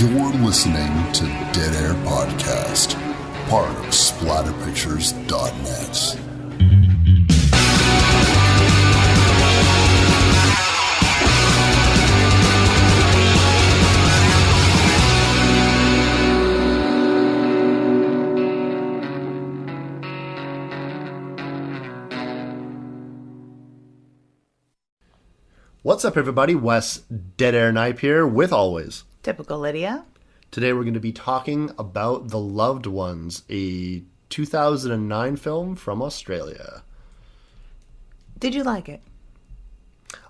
You're listening to Dead Air Podcast, part of Splatterpictures.net. What's up, everybody? Wes, Dead Air Knipe here, with always Typical Lydia. Today we're going to be talking about The Loved Ones, a 2009 film from Australia. Did you like it?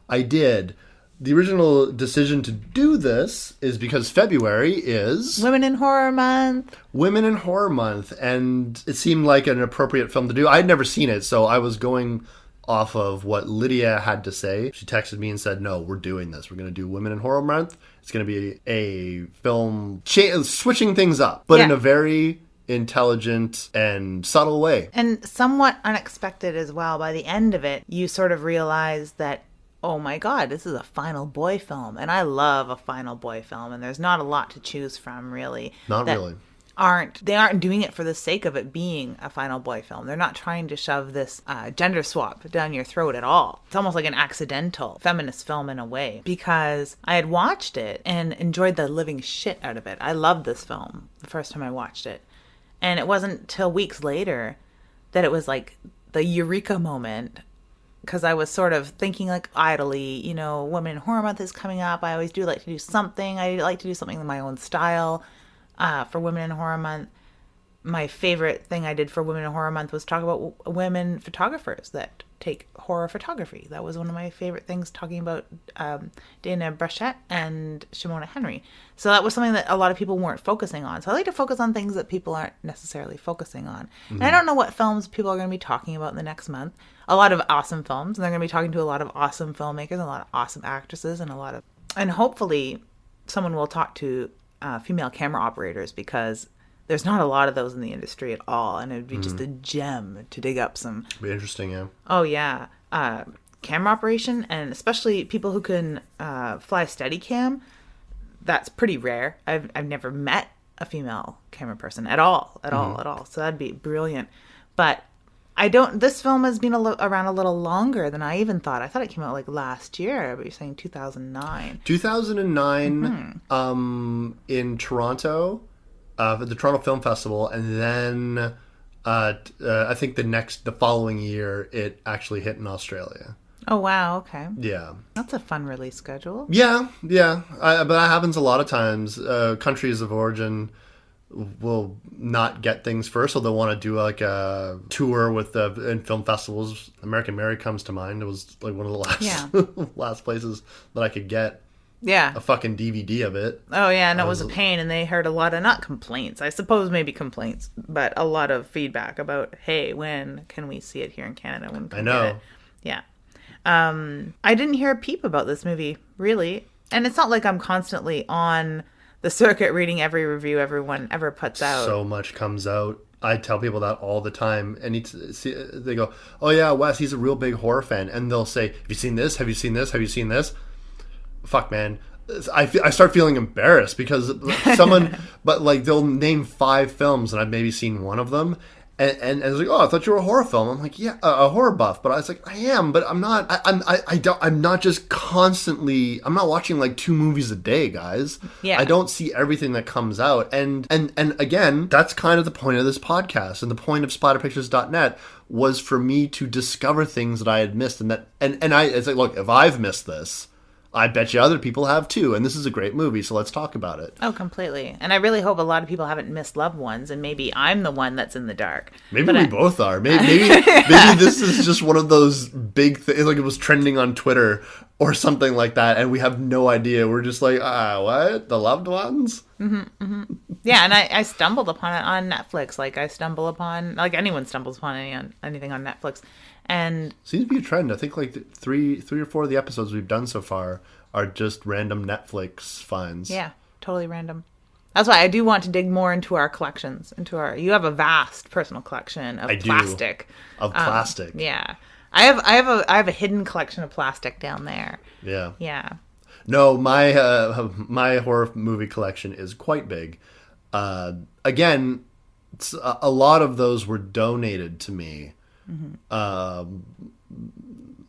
I did. The original decision to do this is because February is Women in Horror Month. Women in Horror Month, and it seemed like an appropriate film to do. I had never seen it, so I was going off of what Lydia had to say. She texted me and said, no, we're doing this. We're going to do Women in Horror Month. It's going to be a film switching things up, but in a very intelligent and subtle way. And somewhat unexpected as well. By the end of it, you sort of realize that, oh my God, this is a final boy film. And I love a final boy film. And there's not a lot to choose from, really. Not really. They aren't doing it for the sake of it being a final boy film. They're not trying to shove this gender swap down your throat at all. It's almost like an accidental feminist film in a way, because I had watched it and enjoyed the living shit out of it. I loved this film the first time I watched it. And it wasn't till weeks later that it was like the eureka moment, because I was sort of thinking like idly, you know, Women in Horror Month is coming up. I always do like to do something. I like to do something in my own style. For Women in Horror Month, my favorite thing I did for Women in Horror Month was talk about women photographers that take horror photography. That was one of my favorite things, talking about Dana Brachette and Shimona Henry. So that was something that a lot of people weren't focusing on. So I like to focus on things that people aren't necessarily focusing on. Mm-hmm. And I don't know what films people are going to be talking about in the next month. A lot of awesome films, and they're going to be talking to a lot of awesome filmmakers, and a lot of awesome actresses, and hopefully someone will talk to female camera operators, because there's not a lot of those in the industry at all, and it would be just a gem to dig up some. It'd be interesting, yeah. Oh yeah, camera operation, and especially people who can fly a Steadicam. That's pretty rare. I've never met a female camera person at all. So that'd be brilliant. But this film has been around a little longer than I even thought. I thought it came out like last year, but you're saying 2009. 2009 in Toronto, at the Toronto Film Festival, and then I think the following year it actually hit in Australia. Oh, wow, okay. Yeah. That's a fun release schedule. Yeah. But that happens a lot of times. Countries of origin will not get things first, so they'll want to do like a tour with in film festivals. American Mary comes to mind. It was like one of the last places that I could get a fucking DVD of it. Oh yeah, and it was a pain, and they heard a lot of, not complaints, I suppose maybe complaints, but a lot of feedback about, hey, when can we see it here in Canada? When can I know. Get it? Yeah. I didn't hear a peep about this movie, really. And it's not like I'm constantly on the circuit reading every review everyone ever puts out. So much comes out. I tell people that all the time, and they go, oh yeah, Wes, he's a real big horror fan, and they'll say, have you seen this? Have you seen this? Have you seen this? Fuck, man. I start feeling embarrassed because someone, but like they'll name 5 films and I've maybe seen one of them. And it's like, oh, I thought you were a horror film. I'm like, yeah, a horror buff. But I was like, I am, but I'm not. I'm not just constantly. I'm not watching like 2 movies a day, guys. Yeah. I don't see everything that comes out. And again, that's kind of the point of this podcast, and the point of Splatterpictures.net was for me to discover things that I had missed, and it's like, look, if I've missed this, I bet you other people have too, and this is a great movie, so let's talk about it. Oh, completely. And I really hope a lot of people haven't missed loved ones, and maybe I'm the one that's in the dark. Maybe we both are. Maybe this is just one of those big things, like it was trending on Twitter or something like that, and we have no idea. We're just like, what? The Loved Ones? Mm-hmm, mm-hmm. Yeah, and I stumbled upon it on Netflix, like anyone stumbles upon anything on Netflix. And seems to be a trend. I think like three or 4 of the episodes we've done so far are just random Netflix finds. Yeah, totally random. That's why I do want to dig more into our collections. You have a vast personal collection of plastic. Of plastic. Yeah, I have a hidden collection of plastic down there. Yeah. Yeah. No, my horror movie collection is quite big. Again, a lot of those were donated to me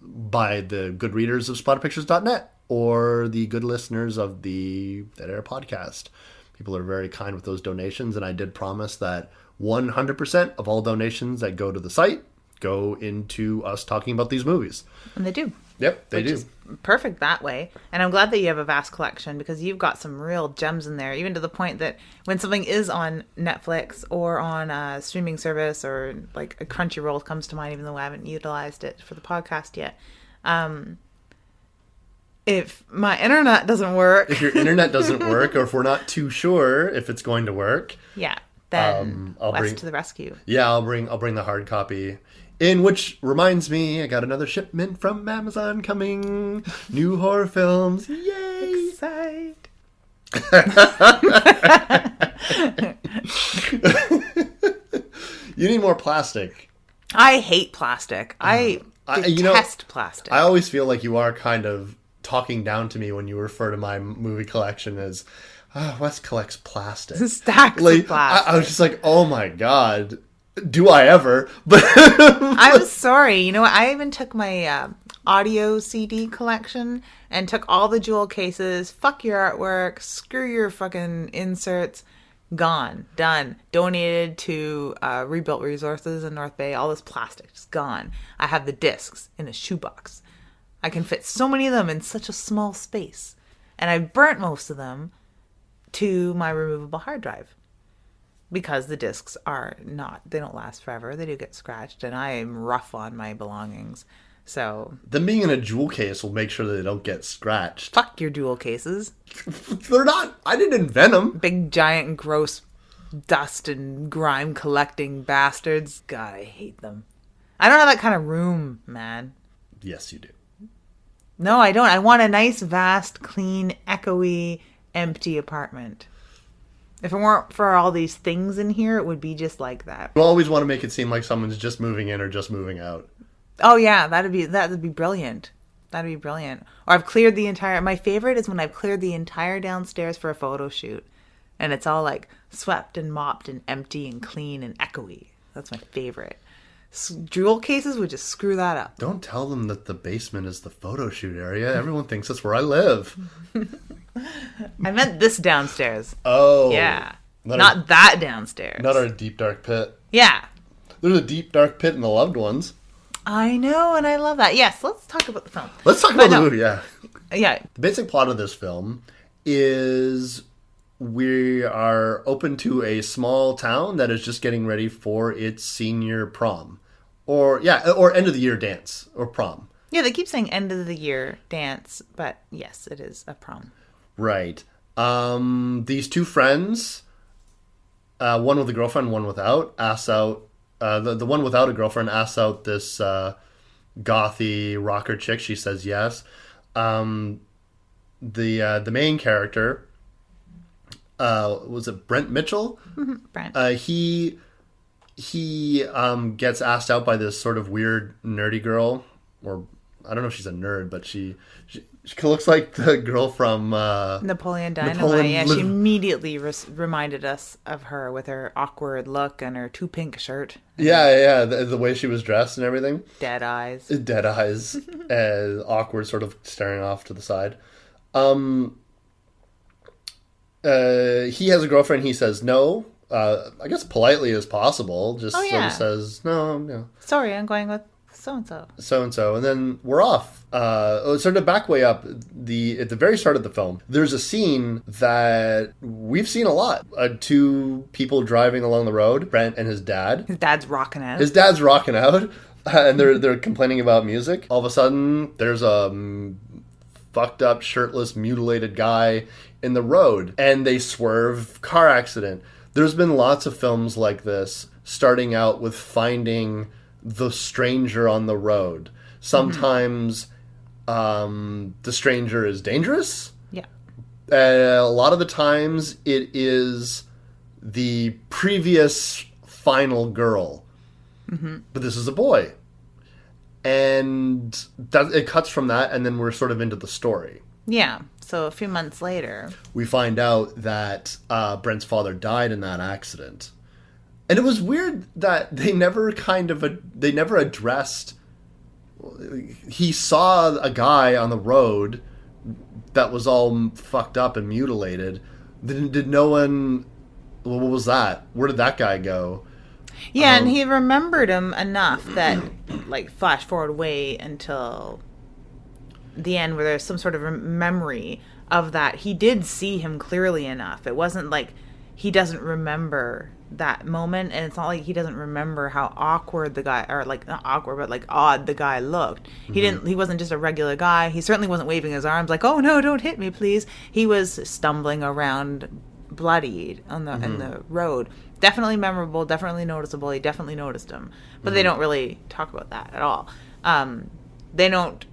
by the good readers of splatterpictures.net or the good listeners of the Dead Air podcast. People are very kind with those donations, and I did promise that 100% of all donations that go to the site go into us talking about these movies. And they do. Yep, they Which do. is perfect that way. And I'm glad that you have a vast collection, because you've got some real gems in there, even to the point that when something is on Netflix or on a streaming service, or like a Crunchyroll comes to mind, even though I haven't utilized it for the podcast yet. If my internet doesn't work... If your internet doesn't work, or if we're not too sure if it's going to work... Yeah, then I'll Wes bring to the rescue. Yeah, I'll bring the hard copy. In which reminds me, I got another shipment from Amazon coming. New horror films. Yay! Excite. You need more plastic. I hate plastic. I detest plastic. I always feel like you are kind of talking down to me when you refer to my movie collection as, Wes collects plastic. Stacks like, of plastic. I was just like, oh my god. Do I ever? But I'm sorry. You know what? I even took my audio CD collection and took all the jewel cases. Fuck your artwork. Screw your fucking inserts. Gone. Done. Donated to Rebuilt Resources in North Bay. All this plastic just gone. I have the discs in a shoebox. I can fit so many of them in such a small space. And I burnt most of them to my removable hard drive. Because the discs they don't last forever. They do get scratched, and I am rough on my belongings. So... Them being in a jewel case will make sure that they don't get scratched. Fuck your jewel cases. They're not... I didn't invent them. Big, giant, gross dust and grime collecting bastards. God, I hate them. I don't have that kind of room, man. Yes, you do. No, I don't. I want a nice, vast, clean, echoey, empty apartment. If it weren't for all these things in here, it would be just like that. You always want to make it seem like someone's just moving in or just moving out. Oh yeah, that'd be brilliant. That'd be brilliant. Or I've cleared the entire... My favorite is when I've cleared the entire downstairs for a photo shoot. And it's all like swept and mopped and empty and clean and echoey. That's my favorite. Jewel cases would just screw that up. Don't tell them that the basement is the photo shoot area. Everyone thinks that's where I live. I meant this downstairs. Oh. Yeah. Not that downstairs. Not our deep, dark pit. Yeah. There's a deep, dark pit in the loved ones. I know, and I love that. Yes, let's talk about the film. Let's talk about the movie, yeah. Yeah. The basic plot of this film is we are open to a small town that is just getting ready for its senior prom. Or end of the year dance, or prom. Yeah, they keep saying end of the year dance, but yes, it is a prom. Right. These two friends, one with a girlfriend, one without, asks out, the one without a girlfriend asks out this gothy rocker chick. She says yes. The main character, was it Brent Mitchell? Mm-hmm. Brent. He gets asked out by this sort of weird nerdy girl, or I don't know if she's a nerd, but she looks like the girl from Napoleon Dynamite. Yeah, she immediately reminded us of her with her awkward look and her too pink shirt. Yeah, the way she was dressed and everything. Dead eyes, and awkward, sort of staring off to the side. He has a girlfriend. He says no. I guess politely as possible. Just sort of says no. Sorry, I'm going with so-and-so. So-and-so. And then we're off. Sort of back way up, at the very start of the film, there's a scene that we've seen a lot. Two people driving along the road, Brent and his dad. His dad's rocking out. And they're complaining about music. All of a sudden, there's a fucked up, shirtless, mutilated guy in the road. And they swerve, car accident. There's been lots of films like this, starting out with finding the stranger on the road. Sometimes the stranger is dangerous. Yeah. A lot of the times it is the previous final girl. Mm-hmm. But this is a boy. And it cuts from that, and then we're sort of into the story. Yeah. So a few months later, we find out that Brent's father died in that accident. And it was weird that they never addressed. He saw a guy on the road that was all fucked up and mutilated. Did no one? What was that? Where did that guy go? Yeah, and he remembered him enough that, like, flash forward way until the end where there's some sort of memory of that. He did see him clearly enough. It wasn't like he doesn't remember that moment, and it's not like he doesn't remember how awkward the guy, or like not awkward, but like odd the guy looked. He wasn't just a regular guy. He certainly wasn't waving his arms like, "Oh no, don't hit me, please." He was stumbling around bloodied on the in the road. Definitely memorable, definitely noticeable. He definitely noticed him. But they don't really talk about that at all. They don't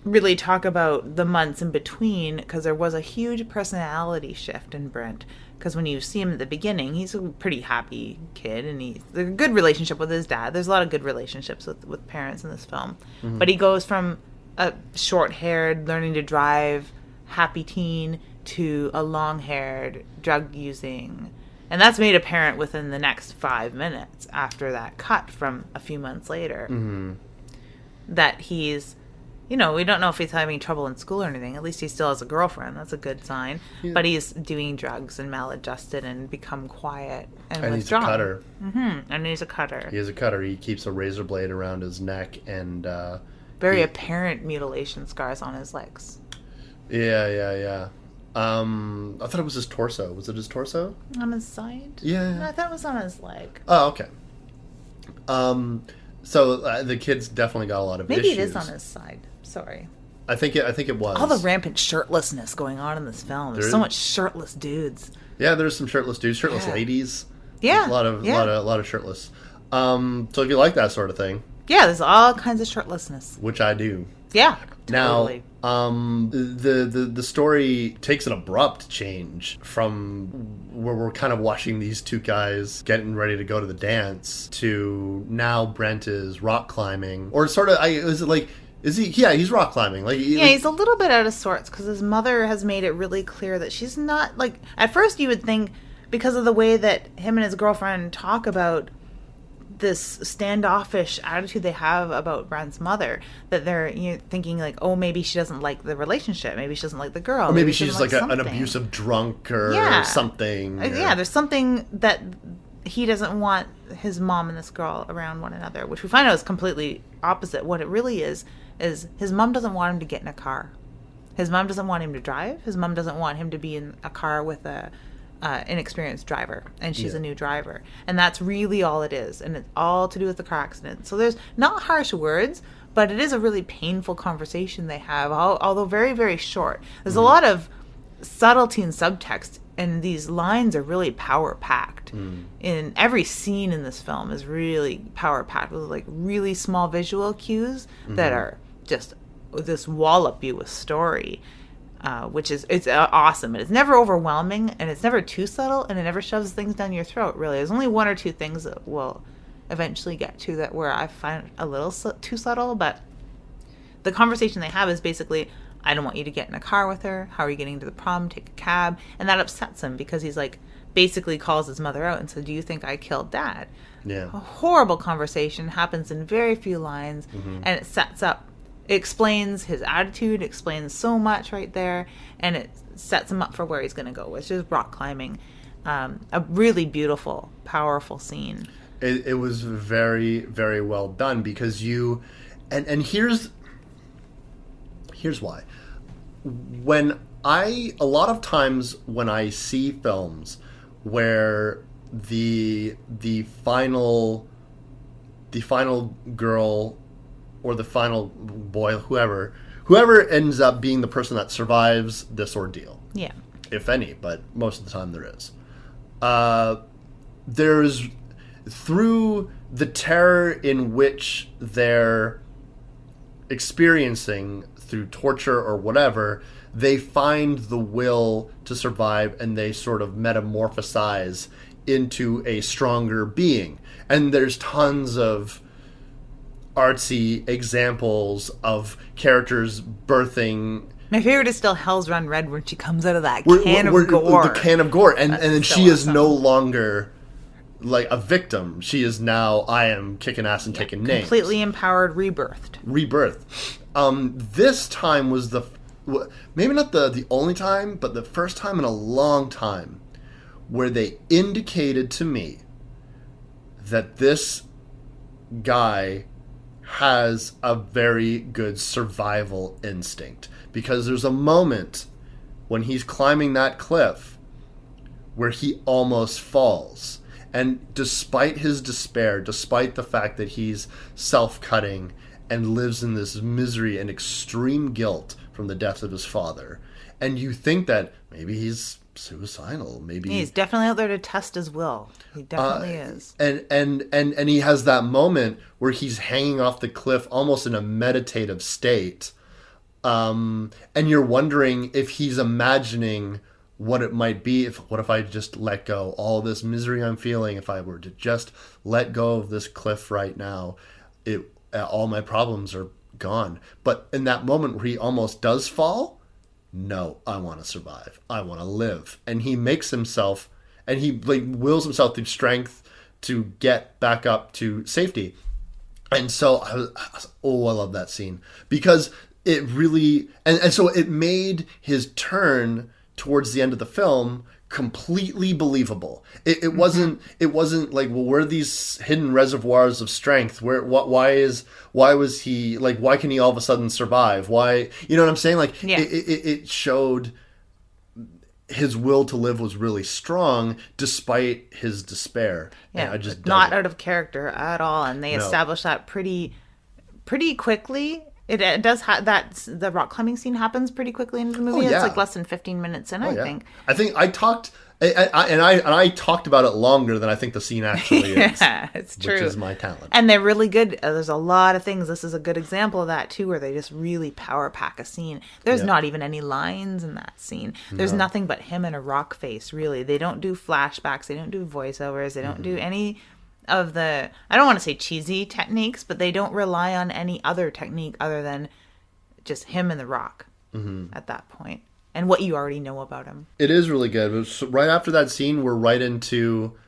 really talk about the months in between, because there was a huge personality shift in Brent. Because when you see him at the beginning, he's a pretty happy kid, and he's a good relationship with his dad. There's a lot of good relationships with parents in this film. But he goes from a short-haired, learning to drive, happy teen to a long-haired, drug-using. And that's made apparent within the next 5 minutes after that cut from a few months later. That he's, we don't know if he's having trouble in school or anything. At least he still has a girlfriend. That's a good sign. Yeah. But he's doing drugs and maladjusted and become quiet and withdrawn. He's a cutter. And he's a cutter. He is a cutter. He keeps a razor blade around his neck and... very apparent mutilation scars on his legs. Yeah. I thought it was his torso. Was it his torso? On his side? Yeah. No, I thought it was on his leg. Oh, okay. So the kid's definitely got a lot of issues. Maybe it is on his side. Sorry. I think it was. All the rampant shirtlessness going on in this film. There's so much shirtless dudes. Yeah, there's some shirtless dudes, shirtless ladies. Yeah. There's a lot of shirtless. So if you like that sort of thing. Yeah, there's all kinds of shirtlessness. Which I do. Yeah. Totally. Now, the story takes an abrupt change from where we're kind of watching these two guys getting ready to go to the dance to now Brent is rock climbing, or sort of. Is he? Yeah, he's rock climbing. He's a little bit out of sorts because his mother has made it really clear that she's not like. At first, you would think because of the way that him and his girlfriend talk about this standoffish attitude they have about Brent's mother, that they're thinking like, oh, maybe she doesn't like the relationship, maybe she doesn't like the girl, or maybe she's like an abusive drunk or something. Yeah, there's something that he doesn't want his mom and this girl around one another, which we find out is completely opposite. What it really is his mom doesn't want him to get in a car. His mom doesn't want him to drive. His mom doesn't want him to be in a car with a inexperienced driver, and she's a new driver, and that's really all it is, and it's all to do with the car accident. So there's not harsh words, but it is a really painful conversation they have, although very, very short. There's a lot of subtlety and subtext, and these lines are really power-packed. In every scene in this film is really power-packed with like really small visual cues that are just this wallop you with story. Which is awesome, and it's never overwhelming, and it's never too subtle, and it never shoves things down your throat. Really, there's only one or two things that we'll eventually get to that where I find a little too subtle, but the conversation they have is basically, I don't want you to get in a car with her. How are you getting to the prom? Take a cab. And that upsets him because he's like, basically calls his mother out and says, do you think I killed Dad? Yeah. A horrible conversation, happens in very few lines, and it sets up. It explains his attitude, explains so much right there, and it sets him up for where he's going to go, which is rock climbing. A really beautiful, powerful scene. It was very, very well done because you... And here's why. A lot of times when I see films where the final girl or the final boy, whoever ends up being the person that survives this ordeal. Yeah. If any, but most of the time there is. There's, through the terror in which they're experiencing through torture or whatever, they find the will to survive, and they sort of metamorphosize into a stronger being. And there's tons of artsy examples of characters birthing My favorite is still Hell's Run Red when she comes out of that can of gore. The can of gore. And then so she is awesome. no longer like a victim. She is now, I am kicking ass and taking names. Completely empowered, rebirthed. This time was maybe not the only time, but the first time in a long time where they indicated to me that this guy has a very good survival instinct. Because there's a moment when he's climbing that cliff where he almost falls. And despite his despair, despite the fact that he's self-cutting and lives in this misery and extreme guilt from the death of his father, and you think that maybe he's suicidal, maybe He's definitely out there to test his will. He definitely is. And he has that moment where he's hanging off the cliff almost in a meditative state, and you're wondering if he's imagining what it might be. What if I just let go all this misery I'm feeling? If I were to just let go of this cliff right now, all my problems are gone. But in that moment where he almost does fall, no, I want to survive. I want to live. And he makes himself, and he wills himself through strength to get back up to safety. And so I love that scene, because it really, and so it made his turn towards the end of the film completely believable. It wasn't like, well, where are these hidden reservoirs of strength? Why was he like, why can he all of a sudden survive? Why, you know what I'm saying? Like, yeah. it showed his will to live was really strong despite his despair. Yeah, and I just not out of character at all. And they established that pretty quickly. It does the rock climbing scene happens pretty quickly into the movie. Oh, yeah. It's like less than 15 minutes in, I think. I think I talked, I talked about it longer than I think the scene actually is. Yeah, it's true. Which is my talent. And they're really good. There's a lot of things. This is a good example of that too, where they just really power pack a scene. There's not even any lines in that scene. There's nothing but him and a rock face, really. They don't do flashbacks. They don't do voiceovers. They don't do any of the, I don't want to say cheesy techniques, but they don't rely on any other technique other than just him and the rock at that point, and what you already know about him. It is really good. So right after that scene, we're right into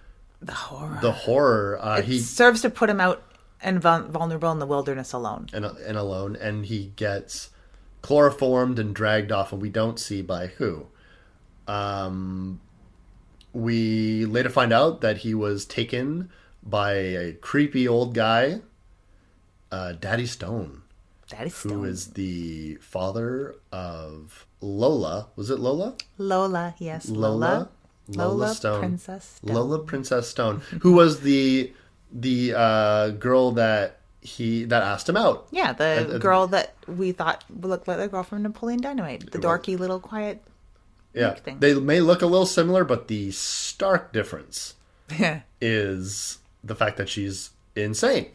the horror. He serves to put him out and vulnerable in the wilderness alone. And alone, and he gets chloroformed and dragged off, and we don't see by who. We later find out that he was taken by a creepy old guy, Daddy Stone. Who is the father of Lola. Was it Lola? Lola, yes. Lola Stone. Princess Stone. Lola Princess Stone. Who was the girl that asked him out. Yeah, the girl that we thought looked like the girl from Napoleon Dynamite. The dorky little quiet thing. They may look a little similar, but the stark difference is the fact that she's insane.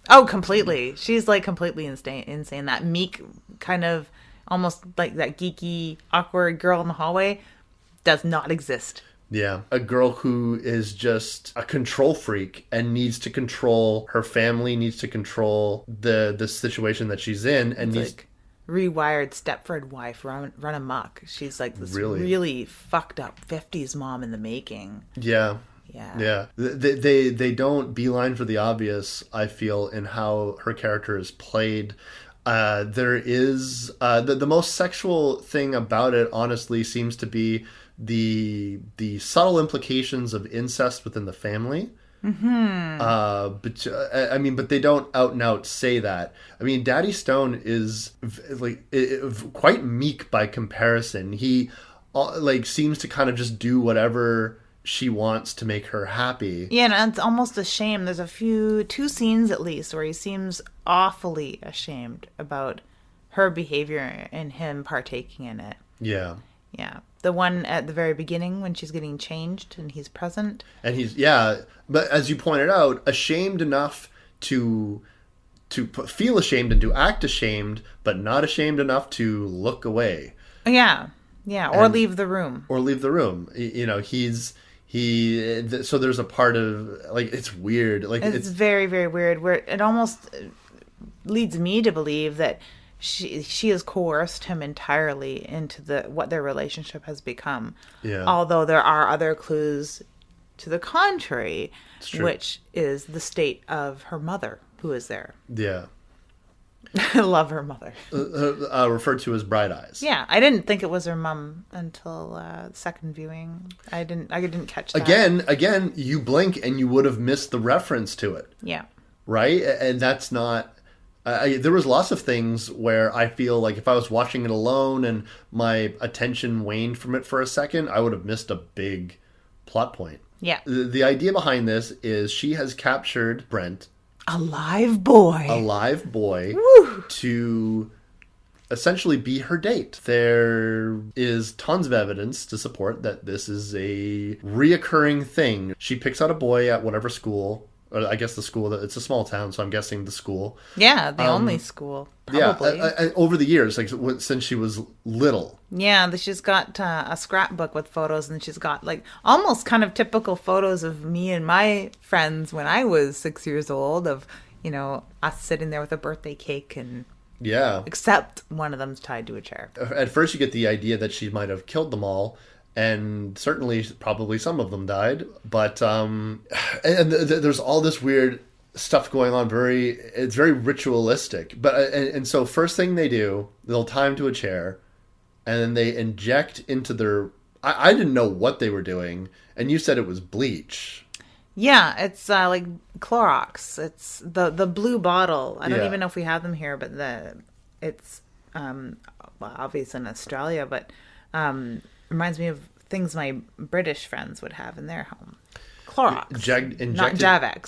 Oh, completely. She's like completely insane. That meek kind of almost like that geeky, awkward girl in the hallway does not exist. Yeah. A girl who is just a control freak and needs to control her family, needs to control the situation that she's in, and needs like rewired Stepford wife run amok. She's like this really fucked up 50s mom in the making. Yeah. Yeah. They don't beeline for the obvious, I feel, in how her character is played. There is the most sexual thing about it, honestly, seems to be the subtle implications of incest within the family. But they don't out and out say that. I mean, Daddy Stone is quite meek by comparison. He seems to kind of just do whatever she wants to make her happy. Yeah, and it's almost a shame. There's two scenes at least where he seems awfully ashamed about her behavior and him partaking in it. Yeah. Yeah. The one at the very beginning when she's getting changed and he's present. And but as you pointed out, ashamed enough to feel ashamed and to act ashamed, but not ashamed enough to look away. Yeah. Yeah, or leave the room. So there's a part of, it's weird. It's very, very weird, where it almost leads me to believe that she has coerced him entirely into what their relationship has become. Yeah. Although there are other clues to the contrary, true. which is the state of her mother, who is there. Yeah. I love her mother. Referred to as Bright Eyes. Yeah, I didn't think it was her mom until second viewing. I didn't catch that. Again, you blink and you would have missed the reference to it. Yeah. Right? And that's not... there was lots of things where I feel like if I was watching it alone and my attention waned from it for a second, I would have missed a big plot point. Yeah. The idea behind this is she has captured Brent, A live boy, Woo! To essentially be her date. There is tons of evidence to support that this is a reoccurring thing. She picks out a boy at whatever school, or I guess the school, it's a small town, so I'm guessing the school. Yeah, the only school, probably. Yeah, over the years, like since she was little. Yeah, she's got a scrapbook with photos, and she's got like almost kind of typical photos of me and my friends when I was 6 years old, of, you know, us sitting there with a birthday cake, and yeah, except one of them's tied to a chair. At first you get the idea that she might have killed them all, and certainly probably some of them died, but there's all this weird stuff going on. It's very ritualistic, but and so first thing they do, they'll tie him to a chair, and then they inject into their... I didn't know what they were doing, and you said it was bleach. Yeah, it's like Clorox. It's the blue bottle. I don't Yeah. even know if we have them here, but it's well, obviously in Australia, but reminds me of things my British friends would have in their home. Clorox, not Javex.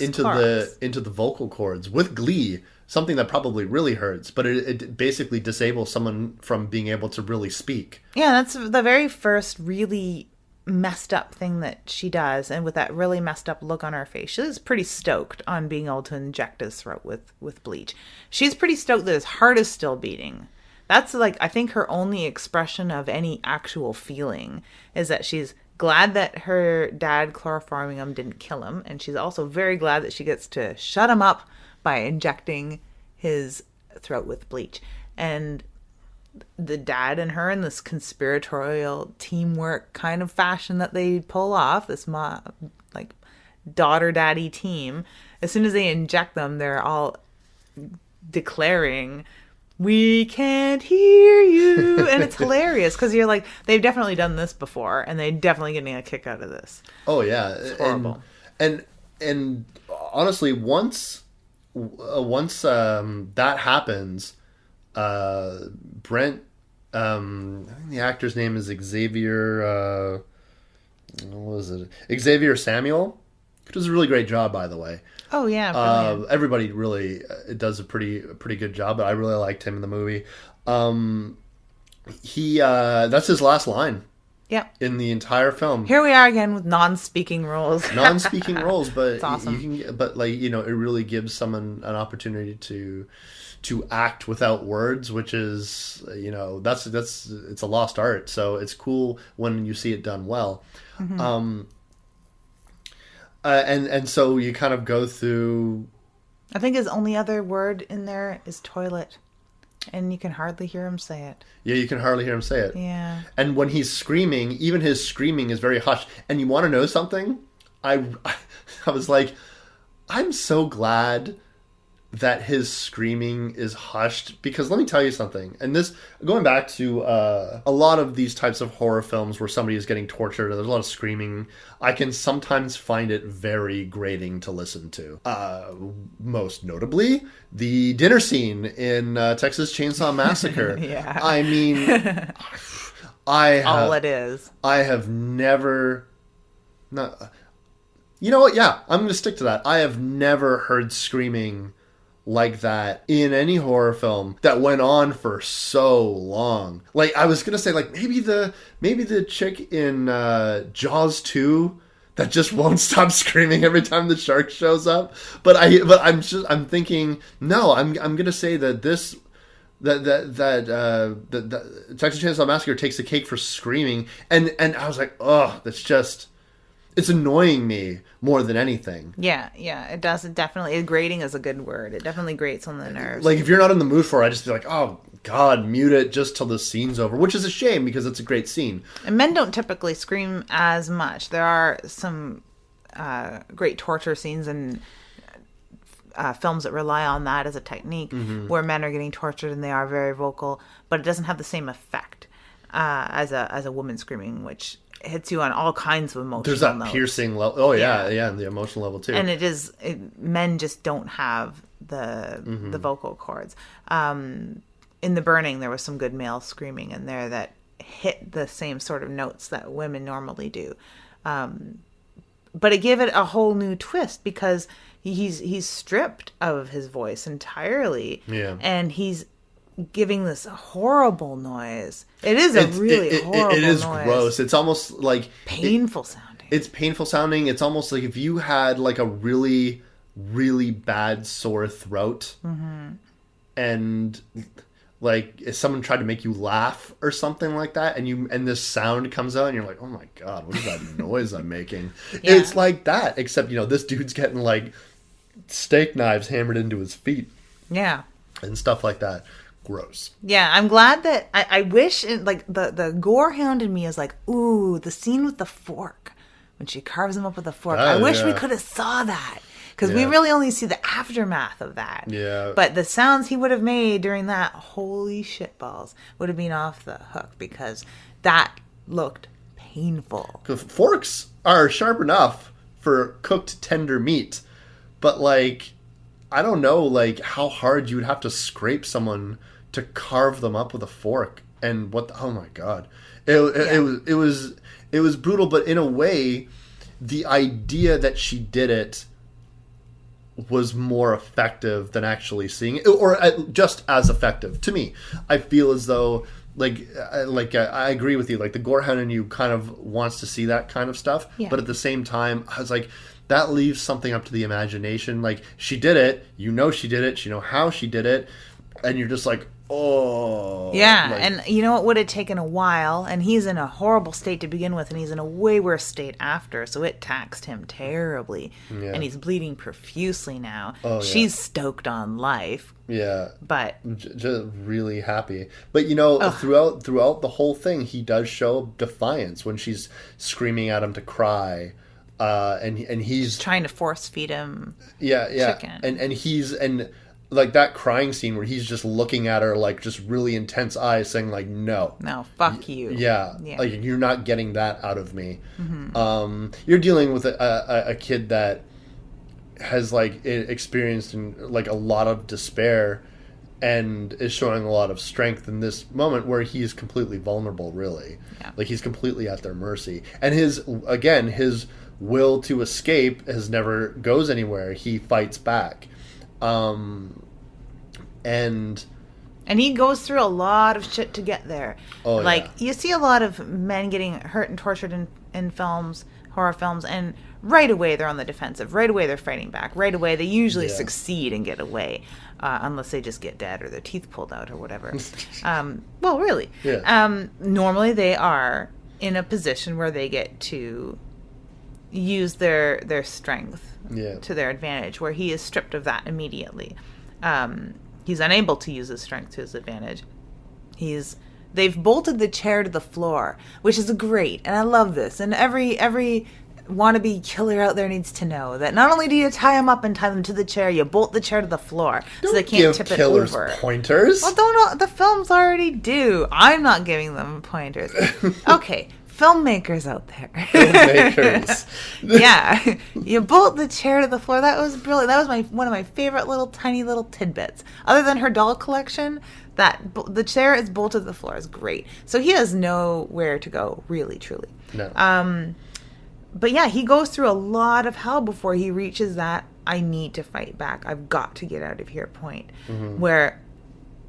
Into the vocal cords with glee. Something that probably really hurts, but it basically disables someone from being able to really speak. Yeah, that's the very first really messed up thing that she does, and with that really messed up look on her face. She's pretty stoked on being able to inject his throat with bleach. She's pretty stoked that his heart is still beating. That's like, I think, her only expression of any actual feeling is that she's glad that her dad chloroforming him didn't kill him, and she's also very glad that she gets to shut him up by injecting his throat with bleach. And the dad and her in this conspiratorial teamwork kind of fashion that they pull off, this like daughter-daddy team, as soon as they inject them, they're all declaring, "We can't hear you." And it's hilarious because you're like, they've definitely done this before, and they're definitely getting a kick out of this. Oh yeah, it's horrible. And honestly, once that happens, Brent, I think the actor's name is Xavier. What was it? Xavier Samuel, who does a really great job, by the way. Oh yeah, brilliant. Everybody really does a pretty good job, but I really liked him in the movie. He that's his last line. Yeah. In the entire film. Here we are again with non-speaking roles. Non-speaking roles, but it's awesome. It really gives someone an opportunity to act without words, which is, that's it's a lost art. So it's cool when you see it done well. Mm-hmm. And so you kind of go through. I think his only other word in there is toilet. And you can hardly hear him say it. Yeah, you can hardly hear him say it. Yeah. And when he's screaming, even his screaming is very hushed. And you want to know something? I was like, I'm so glad that his screaming is hushed, because let me tell you something. And this, going back to a lot of these types of horror films where somebody is getting tortured and there's a lot of screaming, I can sometimes find it very grating to listen to. Most notably, the dinner scene in Texas Chainsaw Massacre. Yeah. I mean, all it is. I have never... you know what? Yeah, I'm going to stick to that. I have never heard screaming like that in any horror film that went on for so long. Like, I was gonna say, like, maybe the chick in Jaws 2 that just won't stop screaming every time the shark shows up. But I'm thinking, no, I'm gonna say that the Texas Chainsaw Massacre takes the cake for screaming, and I was like, oh, that's just. it's annoying me more than anything. Yeah, it does. It definitely, grating is a good word. It definitely grates on the nerves. Like, if you're not in the mood for it, I just be like, oh, God, mute it just till the scene's over, which is a shame because it's a great scene. And men don't typically scream as much. There are some great torture scenes and films that rely on that as a technique, where men are getting tortured and they are very vocal, but it doesn't have the same effect as a woman screaming, which hits you on all kinds of emotional There's that notes. Piercing level. Oh, yeah, and the emotional level, too. And men just don't have the vocal cords. In The Burning, there was some good male screaming in there that hit the same sort of notes that women normally do. But it gave it a whole new twist because he's stripped of his voice entirely. Yeah. And he's giving this horrible noise. It is a really horrible noise. It is gross. It's almost like... painful sounding. It's painful sounding. It's almost like if you had like a really, really bad sore throat and like if someone tried to make you laugh or something like that and this sound comes out and you're like, oh my God, what is that noise I'm making? Yeah. It's like that, except, this dude's getting like steak knives hammered into his feet. Yeah. And stuff like that. Gross. Yeah, I'm glad that I wish the gore hound in me is like, ooh, the scene with the fork when she carves him up with a fork. I wish we could have saw that because we really only see the aftermath of that. Yeah. But the sounds he would have made during that, holy shitballs, would have been off the hook because that looked painful. Forks are sharp enough for cooked tender meat, but like, I don't know, like how hard you would have to scrape someone to carve them up with a fork, and oh my God, it was brutal. But in a way, the idea that she did it was more effective than actually seeing it, or just as effective to me. I feel as though I agree with you. Like the gorehound in you kind of wants to see that kind of stuff, but at the same time, I was like, that leaves something up to the imagination. Like, she did it, she did it, how she did it, and you're just like, oh. Yeah, and it would have taken a while, and he's in a horrible state to begin with, and he's in a way worse state after, so it taxed him terribly. Yeah. And he's bleeding profusely now. Oh, she's stoked on life. Yeah. But just really happy. But throughout the whole thing, he does show defiance when she's screaming at him to cry. And he's trying to force feed him chicken. And like that crying scene where he's just looking at her like just really intense eyes saying like, no, fuck you. Yeah. Like, you're not getting that out of me. You're dealing with a kid that has like experienced like a lot of despair and is showing a lot of strength in this moment where he's completely vulnerable, really. Like, he's completely at their mercy, and his will to escape never goes anywhere. He fights back. And he goes through a lot of shit to get there. You see a lot of men getting hurt and tortured in films, horror films, and right away they're on the defensive. Right away they're fighting back. Right away they usually succeed and get away, unless they just get dead or their teeth pulled out or whatever. Well, really. Yeah. Normally they are in a position where they get to use their strength to their advantage, where he is stripped of that immediately. He's unable to use his strength to his advantage. They've bolted the chair to the floor, which is great, and I love this. And every wannabe killer out there needs to know that not only do you tie them up and tie them to the chair, you bolt the chair to the floor so they can't tip it over. Don't give killers pointers. Well, the films already do. I'm not giving them pointers. Okay. Filmmakers out there. Filmmakers. Yeah. You bolt the chair to the floor. That was brilliant. That was one of my favorite tiny little tidbits. Other than her doll collection, the chair is bolted to the floor is great. So he has nowhere to go, really, truly. No. But yeah, he goes through a lot of hell before he reaches that I need to fight back. I've got to get out of here point. Where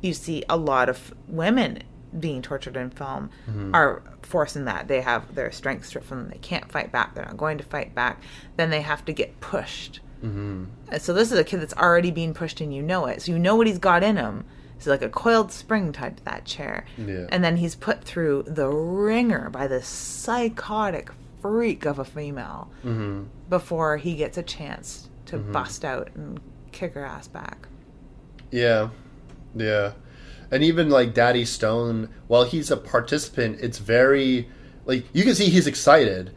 you see a lot of women being tortured in film are forcing that. They have their strength stripped from them. They can't fight back. They're not going to fight back. Then they have to get pushed. So this is a kid that's already being pushed and you know it. So you know what he's got in him. It's like a coiled spring tied to that chair. Yeah. And then he's put through the ringer by this psychotic freak of a female before he gets a chance to bust out and kick her ass back. Yeah. Yeah. And even like Daddy Stone, while he's a participant, it's very like you can see he's excited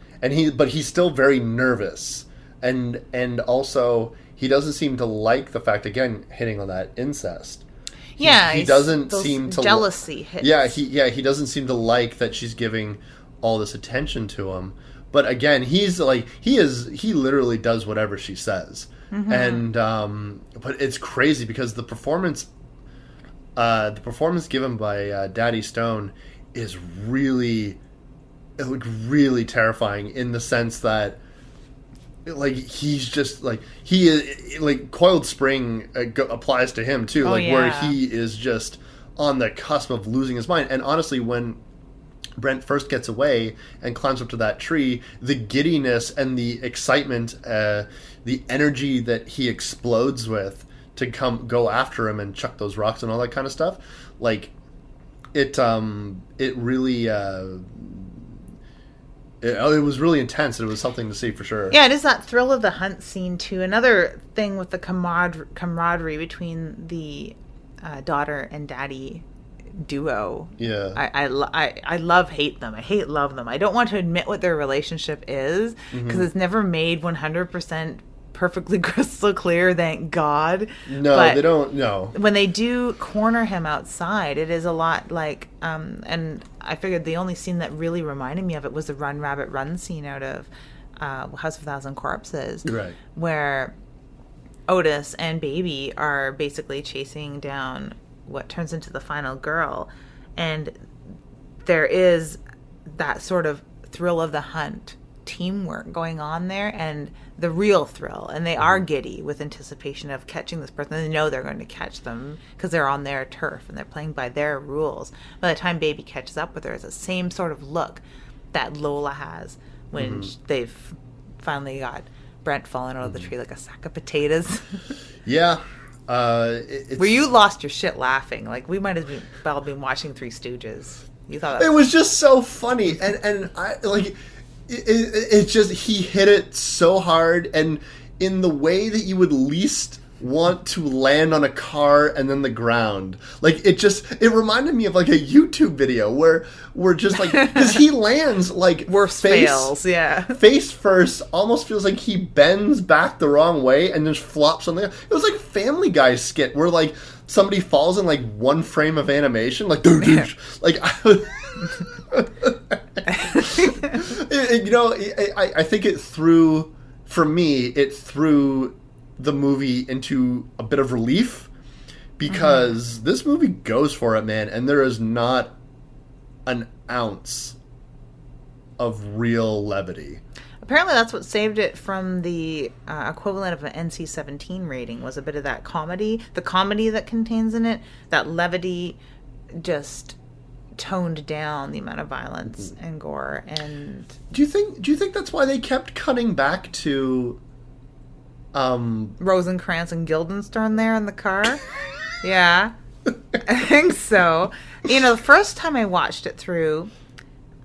but he's still very nervous. And also he doesn't seem to like the fact, again, hitting on that incest. He doesn't seem to jealousy hits. He doesn't seem to like that she's giving all this attention to him. But again, he's like he literally does whatever she says. And but it's crazy because the performance given by Daddy Stone is really terrifying in the sense that like he's just like he is like Coiled Spring applies to him too, where he is just on the cusp of losing his mind. And honestly, when Brent first gets away and climbs up to that tree, the giddiness and the excitement, the energy that he explodes with to go after him and chuck those rocks and all that kind of stuff, like it really it was really intense. It was something to see for sure. Yeah, it is that thrill of the hunt scene too. Another thing with the camaraderie between the daughter and daddy duo. Yeah, I hate them. I hate love them. I don't want to admit what their relationship is because it's never made 100% perfectly crystal clear, thank God. No, but they don't. No, when they do corner him outside, it is a lot like and I figured the only scene that really reminded me of it was the Run Rabbit Run scene out of House of a Thousand Corpses, right, where Otis and Baby are basically chasing down what turns into the final girl, and there is that sort of thrill of the hunt teamwork going on there, and the real thrill, and they are giddy with anticipation of catching this person. They know they're going to catch them because they're on their turf and they're playing by their rules. By the time Baby catches up with her, it's the same sort of look that Lola has when they've finally got Brent falling out of the tree like a sack of potatoes. Yeah. Where you lost your shit laughing. Like, we might have well been watching Three Stooges. You thought it was just so funny, and I like it's just he hit it so hard, and in the way that you would least want to land on a car and then the ground. Like, it reminded me of like a YouTube video where we're just like, because he lands like worst fails, yeah, face first, almost feels like he bends back the wrong way and just flops on the. It was like a Family Guy skit where like somebody falls in like one frame of animation, like like. I think it threw the movie into a bit of relief, because this movie goes for it, man, and there is not an ounce of real levity. Apparently that's what saved it from the equivalent of an NC-17 rating, was a bit of that comedy. The comedy that contains in it, that levity just toned down the amount of violence and gore. And do you think that's why they kept cutting back to Rosencrantz and Guildenstern there in the car? Yeah, I think so. You know, the first time I watched it through,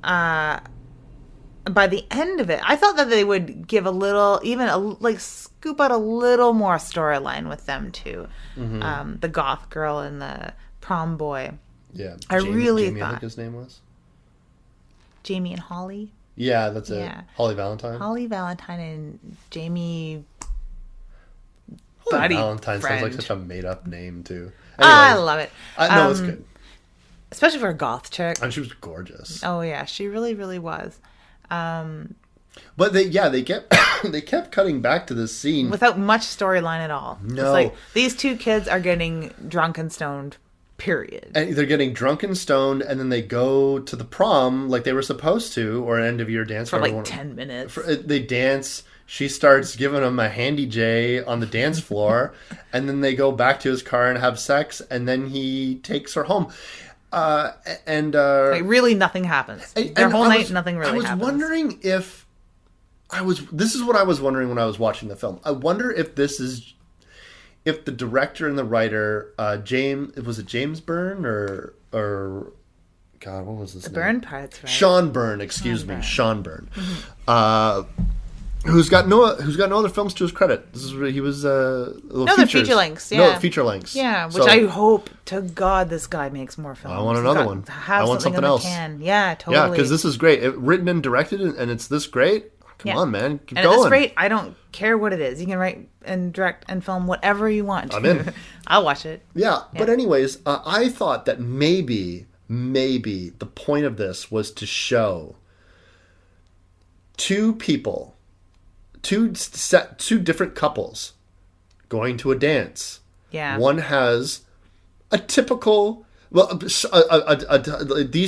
by the end of it, I thought that they would give scoop out a little more storyline with them too. The goth girl and the prom boy. Yeah, Jamie, I think his name was Jamie and Holly. Yeah, that's it. Yeah. Holly Valentine. Holly Valentine and Jamie. Holly Valentine sounds like such a made-up name too. Anyways, I love it. No, it's good, especially for a goth chick. And she was gorgeous. Oh yeah, she really, really was. But they kept cutting back to this scene without much storyline at all. No, it's like these two kids are getting drunk and stoned. Period. And they're getting drunk and stoned, and then they go to the prom like they were supposed to, or an end of year dance for like 10 minutes. They dance. She starts giving him a handy J on the dance floor, and then they go back to his car and have sex, and then he takes her home. Like, really, nothing happens. Their whole night, nothing really happens. I was wondering if this is what I was wondering when I was watching the film. I wonder if if the director and the writer, James Byrne or God, what was his name? Byrne part's right. Sean Byrne, excuse me. Sean Byrne. Who's got no other films to his credit. He was they're feature lengths. Yeah, no feature lengths. Yeah, which I hope to God this guy makes more films. I want another one. I want something else. Yeah, totally. Yeah, because this is great. Written and directed, and it's this great. Come on, man, keep going. It's great. I don't care what it is. You can write and direct and film whatever you want. I'm in. I'll watch it. Yeah, but anyways, I thought that maybe the point of this was to show two different couples going to a dance. Yeah. One has a typical. Well, these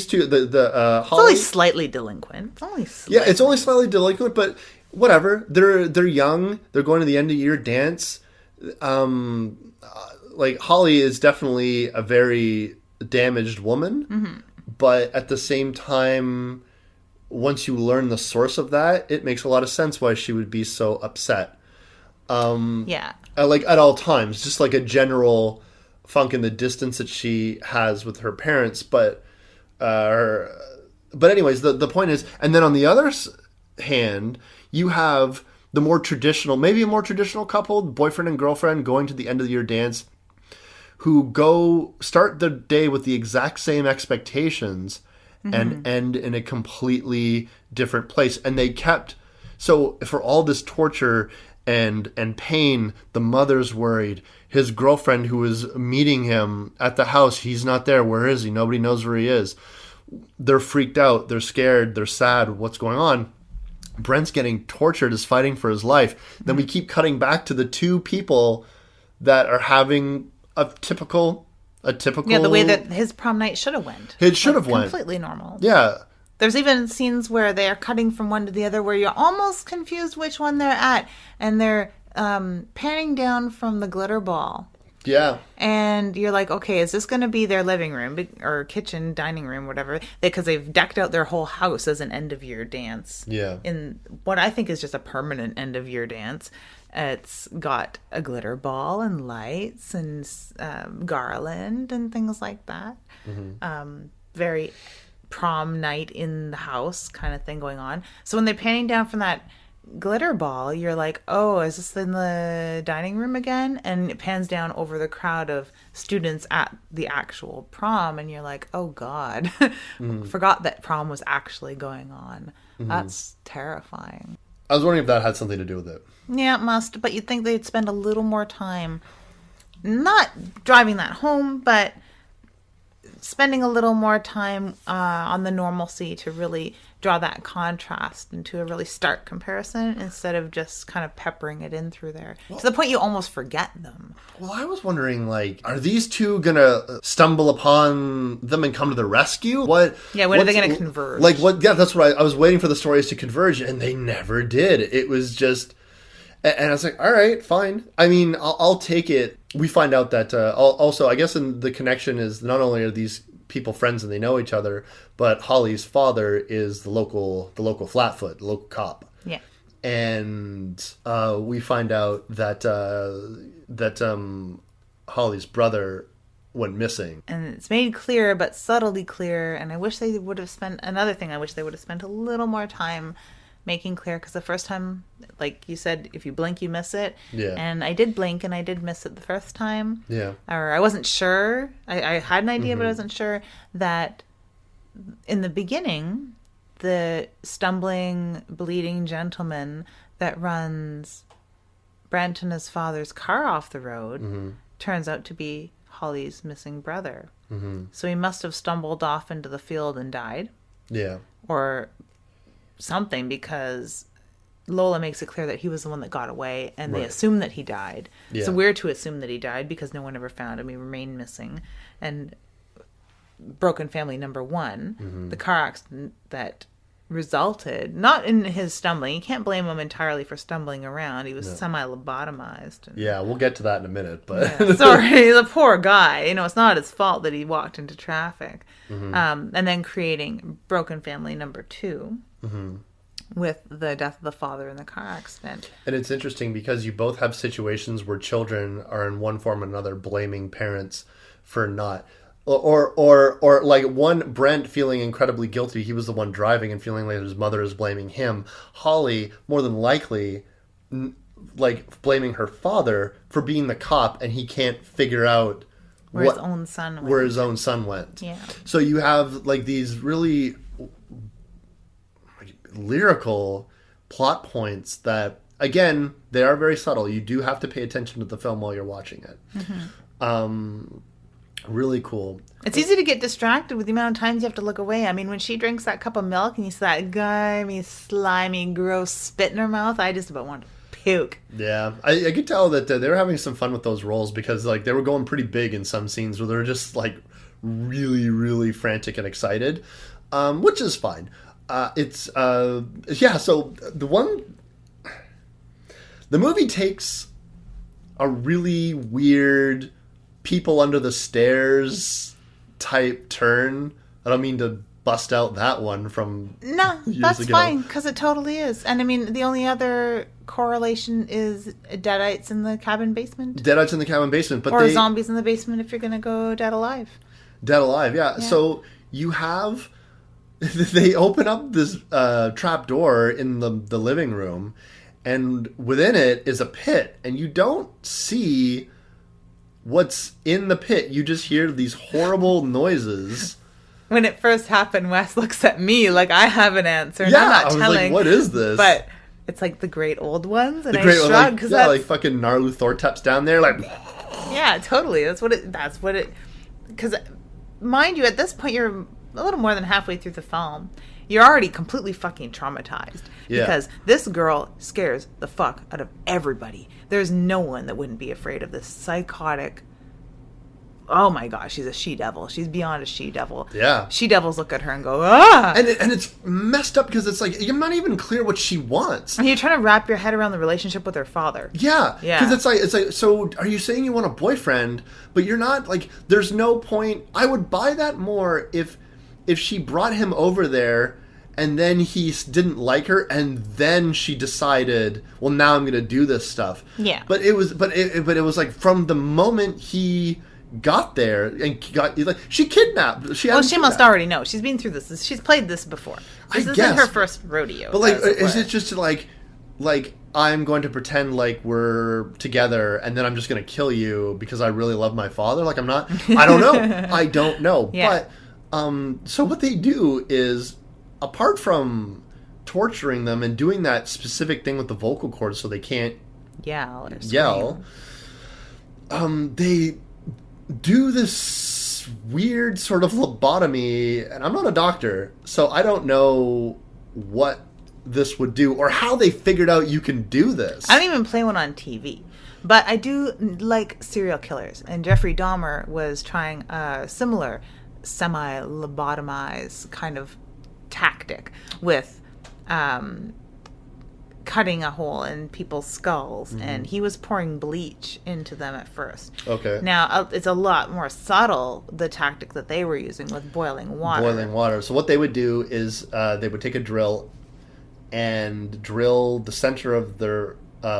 two, the It's Holly, only slightly delinquent. It's only slightly. Yeah, it's only slightly delinquent, but whatever. They're young. They're going to the end of year dance. Like Holly is definitely a very damaged woman, but at the same time, once you learn the source of that, it makes a lot of sense why she would be so upset. Like at all times, just like a general funk in the distance that she has with her parents, but anyways, the point is, and then on the other hand, you have the more traditional, maybe a more traditional couple, boyfriend and girlfriend, going to the end of the year dance, who start the day with the exact same expectations and end in a completely different place. And they kept, so for all this torture and pain, the mother's worried. His girlfriend who was meeting him at the house, he's not there. Where is he? Nobody knows where he is. They're freaked out. They're scared. They're sad. What's going on? Brent's getting tortured, is fighting for his life. Then we keep cutting back to the two people that are having a typical. Yeah, the way that his prom night should have went. It should have went. Completely normal. Yeah. There's even scenes where they are cutting from one to the other where you're almost confused which one they're at. And they're panning down from the glitter ball. Yeah. And you're like, okay, is this going to be their living room or kitchen, dining room, whatever? Because they've decked out their whole house as an end-of-year dance. Yeah. In what I think is just a permanent end-of-year dance. It's got a glitter ball and lights and garland and things like that. Very prom night in the house kind of thing going on. So when they're panning down from that glitter ball, you're like, oh, is this in the dining room again? And it pans down over the crowd of students at the actual prom, and you're like, oh God, forgot that prom was actually going on. That's terrifying. I was wondering if that had something to do with it. Yeah, it must, but you'd think they'd spend a little more time not driving that home, but spending a little more time on the normalcy to really draw that contrast into a really stark comparison instead of just kind of peppering it in through there to the point you almost forget them. Well, I was wondering, like, are these two gonna stumble upon them and come to the rescue? When are they gonna converge? Like, what? Yeah, that's what I was waiting for the stories to converge, and they never did. It was just, and I was like, all right, fine. I mean, I'll take it. We find out that also, I guess, in the connection is not only are these people friends and they know each other, but Holly's father is the local flatfoot, the local cop. Yeah. And we find out that Holly's brother went missing. And it's made clear, but subtly clear. And I wish they would have spent a little more time making clear, because the first time, like you said, if you blink, you miss it. Yeah. And I did blink, and I did miss it the first time. Yeah. Or I wasn't sure. I had an idea, but I wasn't sure that in the beginning, the stumbling, bleeding gentleman that runs Brent and his father's car off the road turns out to be Holly's missing brother. So he must have stumbled off into the field and died. Yeah. Or something, because Lola makes it clear that he was the one that got away, and they assume that he died. Yeah. So we're to assume that he died because no one ever found him. He remained missing. And broken family number one, the car accident that resulted not in his stumbling. You can't blame him entirely for stumbling around. He was semi-lobotomized. Yeah, we'll get to that in a minute. But sorry, the poor guy. It's not his fault that he walked into traffic. And then creating broken family number two. With the death of the father in the car accident. And it's interesting because you both have situations where children are in one form or another blaming parents for not or like one, Brent feeling incredibly guilty. He was the one driving and feeling like his mother is blaming him. Holly, more than likely, like blaming her father for being the cop, and he can't figure out where his own son went. Yeah. So you have like these really lyrical plot points that, again, they are very subtle. You do have to pay attention to the film while you're watching it. Really cool. It's easy to get distracted with the amount of times you have to look away. I mean, when she drinks that cup of milk and you see that gummy, slimy, gross spit in her mouth, I just about want to puke. Yeah, I could tell that they were having some fun with those roles, because like they were going pretty big in some scenes where they were just like really, really frantic and excited, which is fine. So the movie takes a really weird people under the stairs type turn. I don't mean to bust out that one from that's ago. Fine, because it totally is. And I mean, the only other correlation is Deadites in the cabin basement. Deadites in the cabin basement, but or zombies in the basement if you're going to go Dead Alive. Dead Alive, yeah. So you have they open up this trap door in the living room, and within it is a pit, and you don't see what's in the pit. You just hear these horrible noises. When it first happened, Wes looks at me like I have an answer, and I'm not telling. Like, what is this? But it's like the great old ones, and I shrug because like fucking Narlu Thortep's down there, like. Yeah, totally. That's what it. Because, mind you, at this point you're a little more than halfway through the film. You're already completely fucking traumatized. Yeah. Because this girl scares the fuck out of everybody. There's no one that wouldn't be afraid of this psychotic... Oh my gosh, she's a she-devil. She's beyond a she-devil. Yeah. She-devils look at her and go, ah! And it's messed up because it's like, you're not even clear what she wants. And you're trying to wrap your head around the relationship with her father. Yeah. Yeah. Because it's like, so are you saying you want a boyfriend, but you're not, like, there's no point... I would buy that more if she brought him over there and then he didn't like her and then she decided, well, now I'm going to do this stuff. Yeah. But it was like from the moment he got there and got, like, she kidnapped. She must already know. She's been through this. She's played this before. This isn't her first rodeo. But like, is it just like I'm going to pretend like we're together and then I'm just going to kill you because I really love my father? Like, I'm not. I don't know. Yeah. But so what they do is, apart from torturing them and doing that specific thing with the vocal cords so they can't yell, they do this weird sort of lobotomy, and I'm not a doctor, so I don't know what this would do or how they figured out you can do this. I don't even play one on TV. But I do like serial killers, and Jeffrey Dahmer was trying a similar semi-lobotomized kind of tactic with cutting a hole in people's skulls, and he was pouring bleach into them at first. Okay. Now, it's a lot more subtle, the tactic that they were using with boiling water. So what they would do is they would take a drill and drill the center of their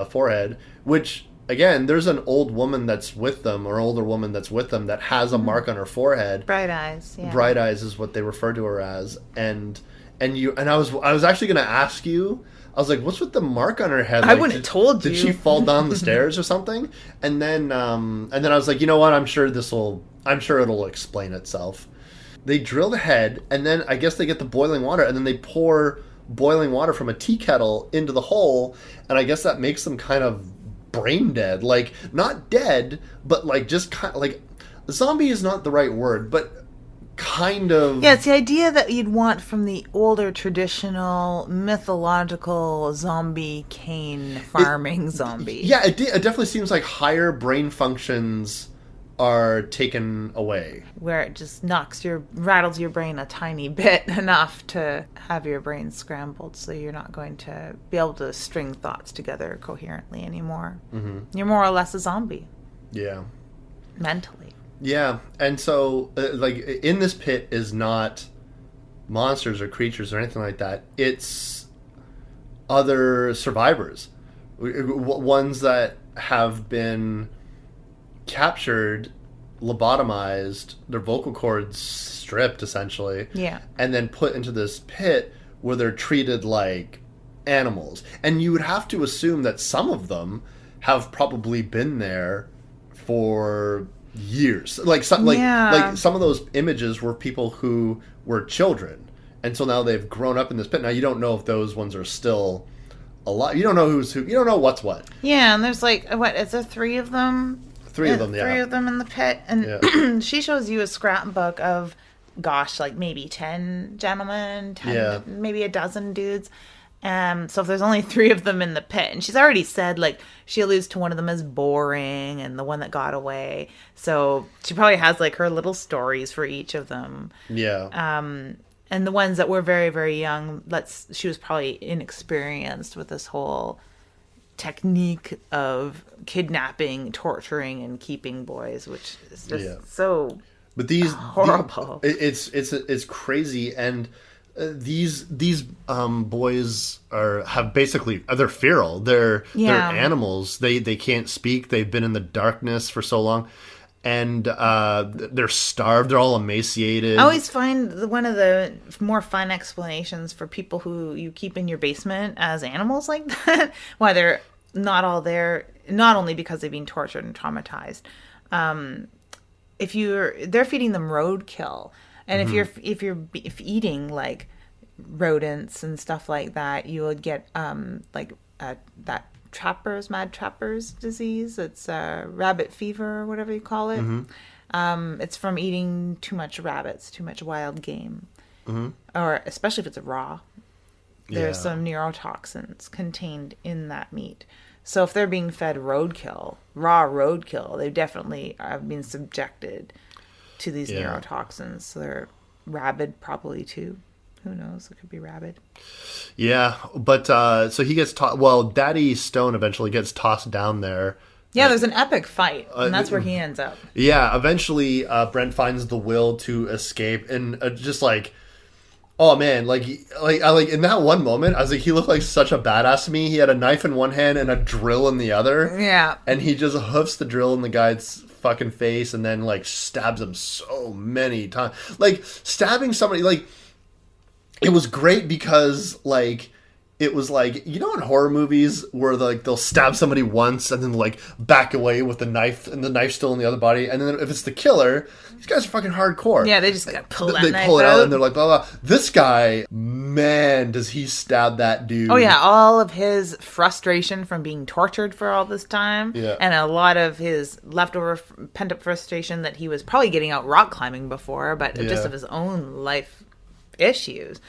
forehead, which... Again, there's an old woman that's with them, or older woman that's with them, that has a mark on her forehead. Bright eyes, yeah. Bright eyes is what they refer to her as, and I was actually going to ask you. I was like, "What's with the mark on her head?" I wouldn't have told you. Did she fall down the stairs or something? And then I was like, you know what? I'm sure it'll explain itself. They drill the head, and then I guess they get the boiling water, and then they pour boiling water from a tea kettle into the hole, and I guess that makes them kind of brain dead, like not dead, but like just kind of like, zombie is not the right word, but kind of. Yeah, it's the idea that you'd want from the older traditional mythological zombie cane farming zombie. Yeah, it definitely seems like higher brain functions are taken away, where it just rattles your brain a tiny bit enough to have your brain scrambled, so you're not going to be able to string thoughts together coherently anymore. You're more or less a zombie. Yeah. Mentally. Yeah, and so like in this pit is not monsters or creatures or anything like that. It's other survivors, ones that have been captured lobotomized, their vocal cords stripped essentially, Yeah. and then put into this pit where they're treated like animals. And you would have to assume that some of them have probably been there for years. Like some like some of those images were people who were children, and so now they've grown up in this pit. Now you don't know if those ones are still alive. You don't know who's who. You don't know what's what. Yeah, and there's like what is there 3 of them? 3 of them, yeah. 3 of them in the pit, and she shows you a scrapbook of, gosh, like maybe 10 gentlemen, 10 maybe a dozen dudes. So if there's only 3 of them in the pit, and she's already said, like, she alludes to one of them as boring and the one that got away. So she probably has like her little stories for each of them. Yeah. And the ones that were very, very young, she was probably inexperienced with this whole technique of kidnapping, torturing, and keeping boys, which is just so but these horrible. It's crazy, and these boys have basically they're feral. They're animals. They can't speak. They've been in the darkness for so long, and they're starved. They're all emaciated. I always find one of the more fun explanations for people who you keep in your basement as animals like that, why they're not all there, not only because they've been tortured and traumatized. They're feeding them roadkill. And if you're eating like rodents and stuff like that, you would get that mad trapper's disease. It's rabbit fever or whatever you call it. It's from eating too much rabbits, too much wild game, or especially if it's raw. There's some neurotoxins contained in that meat. So if they're being fed raw roadkill, they definitely have been subjected to these neurotoxins. So they're rabid probably too. Who knows? It could be rabid. Yeah, but so he gets Daddy Stone eventually gets tossed down there. Yeah, there's an epic fight, and that's where he ends up. Yeah, eventually Brent finds the will to escape, and just like, oh man, like in that one moment, I was like, he looked like such a badass to me. He had a knife in one hand and a drill in the other. Yeah, and he just hoofs the drill in the guy's fucking face, and then like stabs him so many times. Like stabbing somebody, like it was great because like. It was like, you know, in horror movies where like they'll stab somebody once and then like back away with the knife and the knife's still in the other body. And then if it's the killer, these guys are fucking hardcore. Yeah, they just gotta pull that knife out. They pull it out and they're like, blah, blah. This guy, man, does he stab that dude. Oh yeah, all of his frustration from being tortured for all this time. Yeah. And a lot of his leftover pent-up frustration that he was probably getting out rock climbing before, but just of his own life issues.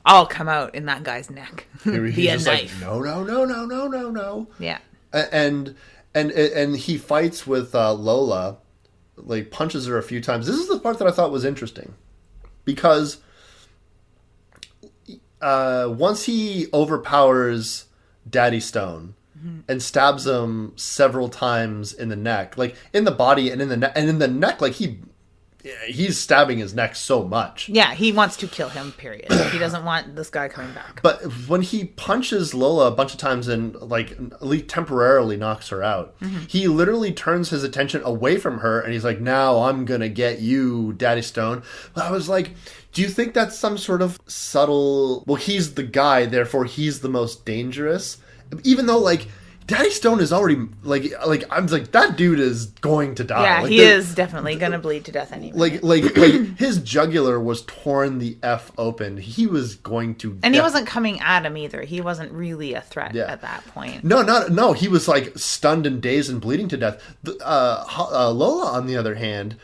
All come out in that guy's neck via knife. Like, no. Yeah, and he fights with Lola, like punches her a few times. This is the part that I thought was interesting because once he overpowers Daddy Stone and stabs him several times in the neck, like in the body and in the neck, like he's stabbing his neck so much. Yeah, he wants to kill him, period. He doesn't want this guy coming back. But when he punches Lola a bunch of times and, like, at least temporarily knocks her out, he literally turns his attention away from her and he's like, now I'm going to get you, Daddy Stone. But I was like, do you think that's some sort of subtle... Well, he's the guy, therefore he's the most dangerous. Even though, like... Daddy Stone is already, like I'm like, that dude is going to die. Yeah, like, he is definitely going to bleed to death anyway. Like his jugular was torn the F open. He was going to... And he wasn't coming at him either. He wasn't really a threat at that point. No, he was like stunned and dazed and bleeding to death. Lola, on the other hand,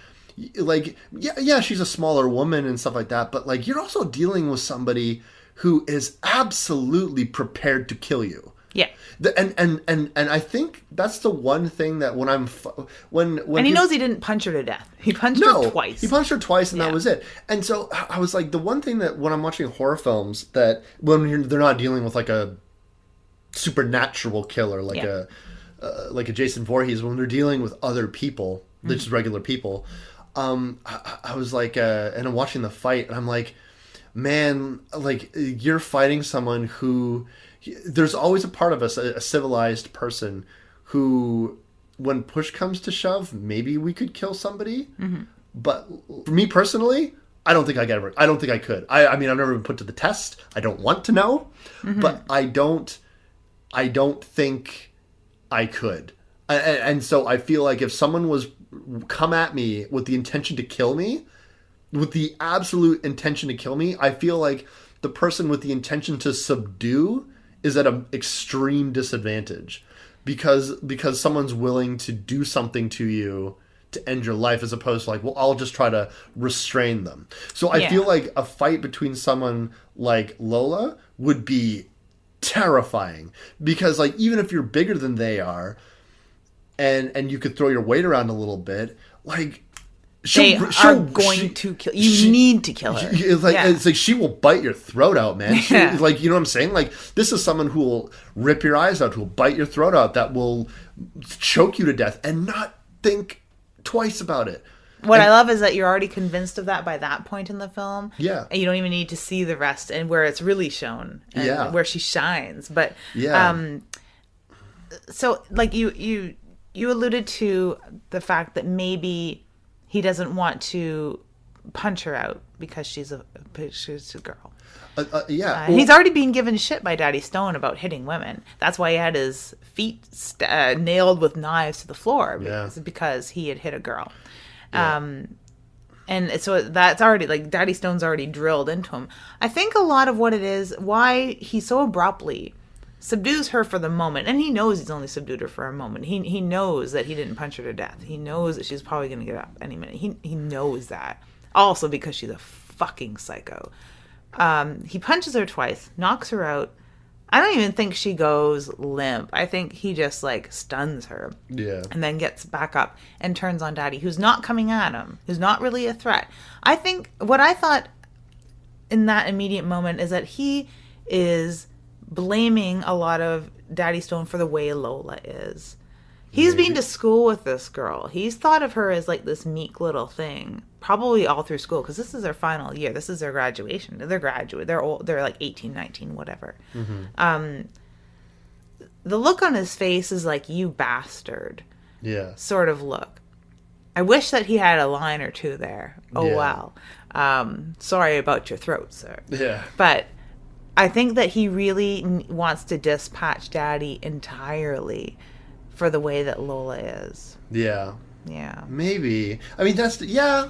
like, yeah, she's a smaller woman and stuff like that, but like, you're also dealing with somebody who is absolutely prepared to kill you. Yeah, and I think that's the one thing that when and he knows he didn't punch her to death. He punched her twice. He punched her twice, and that was it. And so I was like, the one thing that when I'm watching horror films, that when they're not dealing with like a supernatural killer, like a Jason Voorhees, when they're dealing with other people, just regular people, I was like, and I'm watching the fight, and I'm like, man, like you're fighting someone who. There's always a part of us, a civilized person, who when push comes to shove, maybe we could kill somebody. But for me personally, I don't think I could. I mean, I've never been put to the test. I don't want to know, but I don't think I could. And so I feel like if someone was come at me with the intention to kill me, with the absolute intention to kill me, I feel like the person with the intention to subdue is at an extreme disadvantage because someone's willing to do something to you to end your life as opposed to like, well, I'll just try to restrain them. So I feel like a fight between someone like Lola would be terrifying because like even if you're bigger than they are and you could throw your weight around a little bit, like they are going to kill you. Need to kill her. It's like she will bite your throat out, man. Like, you know what I'm saying? Like, this is someone who will rip your eyes out, who will bite your throat out, that will choke you to death and not think twice about it. What I love is that you're already convinced of that by that point in the film. Yeah. And you don't even need to see the rest and where it's really shown and where she shines. But so like you alluded to the fact that maybe he doesn't want to punch her out because she's a girl. He's already been given shit by Daddy Stone about hitting women. That's why he had his feet nailed with knives to the floor because he had hit a girl. And so that's already like Daddy Stone's already drilled into him. I think a lot of what it is, why he so abruptly subdues her for the moment, and he knows he's only subdued her for a moment. He knows that he didn't punch her to death. He knows that she's probably going to get up any minute. He knows that. Also because she's a fucking psycho. He punches her twice, knocks her out. I don't even think she goes limp. I think he just like stuns her. Yeah. And then gets back up and turns on Daddy, who's not coming at him, who's not really a threat. I think what I thought in that immediate moment is that he is blaming a lot of Daddy Stone for the way Lola is. He's been to school with this girl. He's thought of her as like this meek little thing, probably all through school, because this is their final year. This is their graduation. They're graduate. They're old. They're like 18, 19, whatever. The look on his face is like, you bastard. Yeah. Sort of look. I wish that he had a line or two there. Oh, wow. Sorry about your throat, sir. Yeah. But I think that he really wants to dispatch Daddy entirely for the way that Lola is. Yeah. Yeah. Maybe. I mean, that's... Yeah,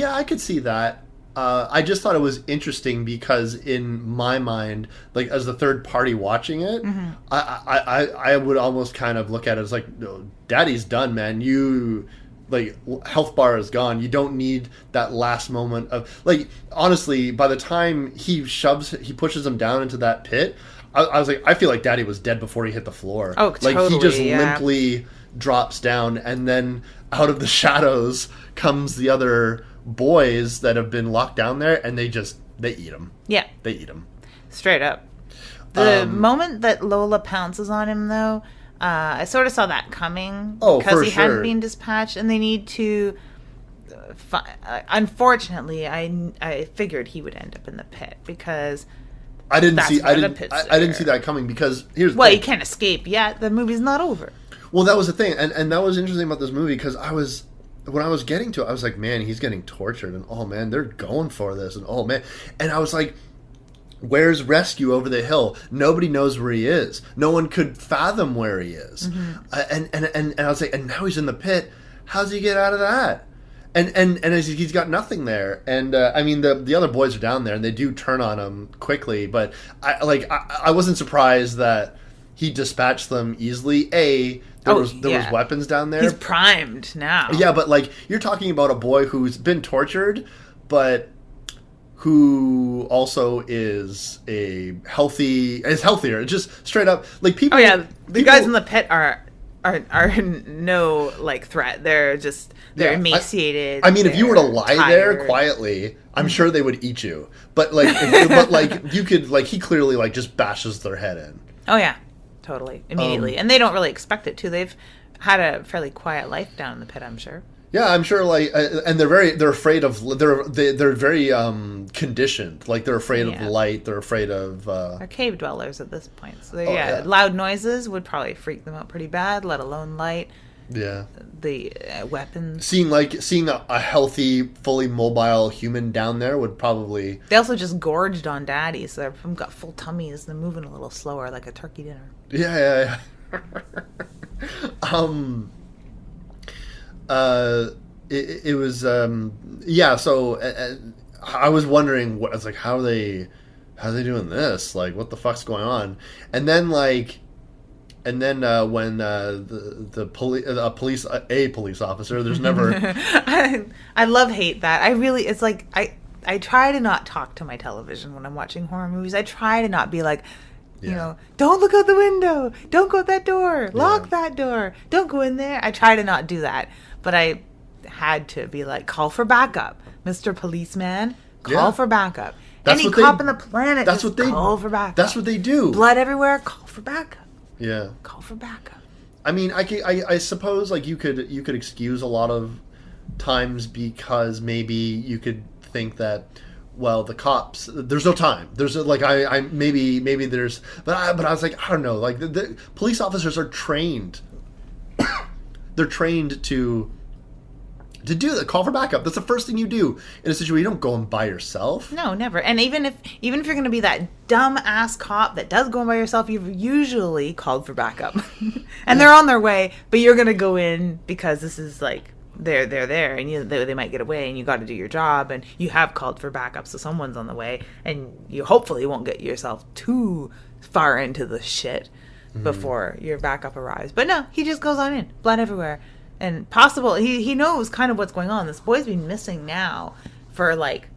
I could see that. I just thought it was interesting because in my mind, like as the third party watching it, I would almost kind of look at it as like, no, Daddy's done, man. You... like health bar is gone. You don't need that last moment of like, honestly, by the time he pushes him down into that pit, I was like, I feel like Daddy was dead before he hit the floor. Oh, totally. Like he just limply drops down, and then out of the shadows comes the other boys that have been locked down there, and they eat him. Yeah. They eat him. Straight up. The moment that Lola pounces on him, though, I sort of saw that coming because he hadn't been dispatched, and they need to. Unfortunately, I figured he would end up in the pit because I didn't see that coming because here's he can't escape yet. The movie's not over. Well, that was the thing, and that was interesting about this movie because when I was getting to it, I was like, man, he's getting tortured, and oh man, they're going for this, and oh man, and I was like, where's Rescue over the hill? Nobody knows where he is. No one could fathom where he is. And I was like, and now he's in the pit. How's he get out of that? And he's got nothing there. And I mean, the other boys are down there, and they do turn on him quickly. But I wasn't surprised that he dispatched them easily. There was weapons down there. He's primed now. Yeah, but like you're talking about a boy who's been tortured, but who also is healthier. Just straight up like people. Oh yeah, the guys in the pit are no like threat. They're emaciated. I mean, if you were to lie there quietly, I'm sure they would eat you. But like, you could like he clearly like just bashes their head in. Oh yeah, totally immediately, and they don't really expect it to. They've had a fairly quiet life down in the pit, I'm sure. Yeah, I'm sure. Like, and they're afraid of. They're very conditioned. Like they're afraid of light. They're afraid of. They're cave dwellers at this point. So loud noises would probably freak them out pretty bad. Let alone light. the weapons. Seeing a healthy, fully mobile human down there would probably... They also just gorged on Daddy, so they've got full tummies. They're moving a little slower, like a turkey dinner. Yeah. It was so I was wondering what I was like, how are they doing this, like what the fuck's going on? And then when the police officer, there's never I love hate that. It's like I try to not talk to my television when I'm watching horror movies. I try to not be like, you know, don't look out the window, don't go out that door, lock that door, don't go in there. I try to not do that, but I had to be like, call for backup, Mr. Policeman, call for backup. Any cop on the planet, call for backup. That's what they do. Blood everywhere, call for backup. Yeah, call for backup. I mean, I suppose like you could excuse a lot of times because maybe you could think that, well, the cops, there's no time. There's like maybe there's, but I was like, I don't know, like the police officers are trained. They're trained to do the call for backup. That's the first thing you do in a situation. You don't go in by yourself. No, never. And even if you're going to be that dumb ass cop that does go in by yourself, you've usually called for backup, and they're on their way. But you're going to go in because this is like they're there, and they might get away, and you got to do your job, and you have called for backup, so someone's on the way, and you hopefully won't get yourself too far into the shit before your backup arrives. But no, he just goes on in, blood everywhere. And possible, he knows kind of what's going on. This boy's been missing now for like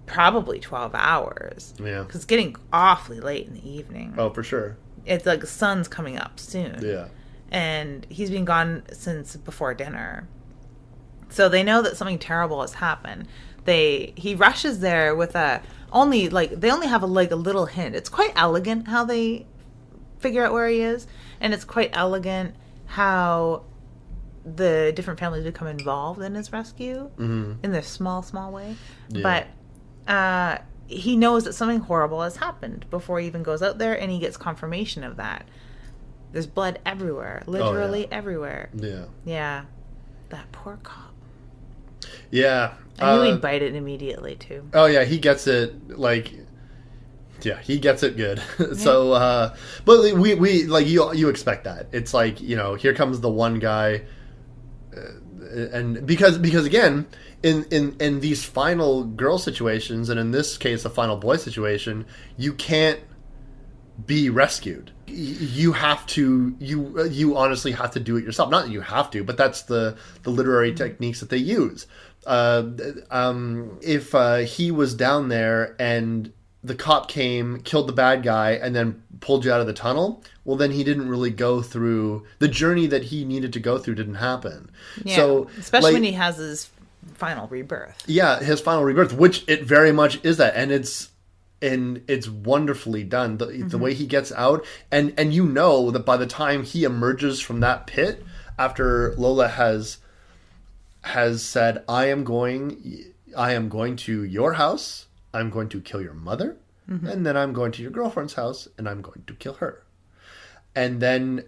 probably 12 hours. Yeah. Because it's getting awfully late in the evening. Oh, for sure. It's like the sun's coming up soon. Yeah. And he's been gone since before dinner. So they know that something terrible has happened. He rushes there with they only have a little hint. It's quite elegant how they figure out where he is. And it's quite elegant how the different families become involved in his rescue in their small way. Yeah. But he knows that something horrible has happened before he even goes out there, and he gets confirmation of that. There's blood everywhere, literally everywhere. Yeah. That poor cop. Yeah. I knew he'd bite it immediately too. Oh yeah, he gets it like... Yeah, he gets it good. So, but we like you expect that. It's like, you know, here comes the one guy, and because again, in these final girl situations, and in this case, a final boy situation, you can't be rescued. You have to. You honestly have to do it yourself. Not that you have to, but that's the literary techniques that they use. If he was down there and the cop came, killed the bad guy, and then pulled you out of the tunnel, well, then he didn't really go through... The journey that he needed to go through didn't happen. Yeah, so, especially when he has his final rebirth. Yeah, his final rebirth, which it very much is that. And it's wonderfully done. The way he gets out, and you know that by the time he emerges from that pit, after Lola has said, I am going to your house... I'm going to kill your mother, and then I'm going to your girlfriend's house, and I'm going to kill her. And then,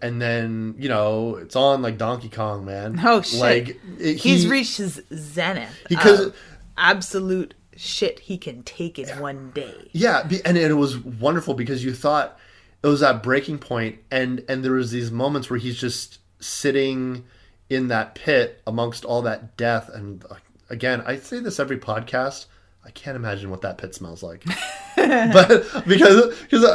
you know, it's on like Donkey Kong, man. Oh, shit. Like, he's reached his zenith. Because absolute shit he can take in one day. Yeah, and it was wonderful because you thought it was that breaking point, and there was these moments where he's just sitting in that pit amongst all that death. And again, I say this every podcast, I can't imagine what that pit smells like. But because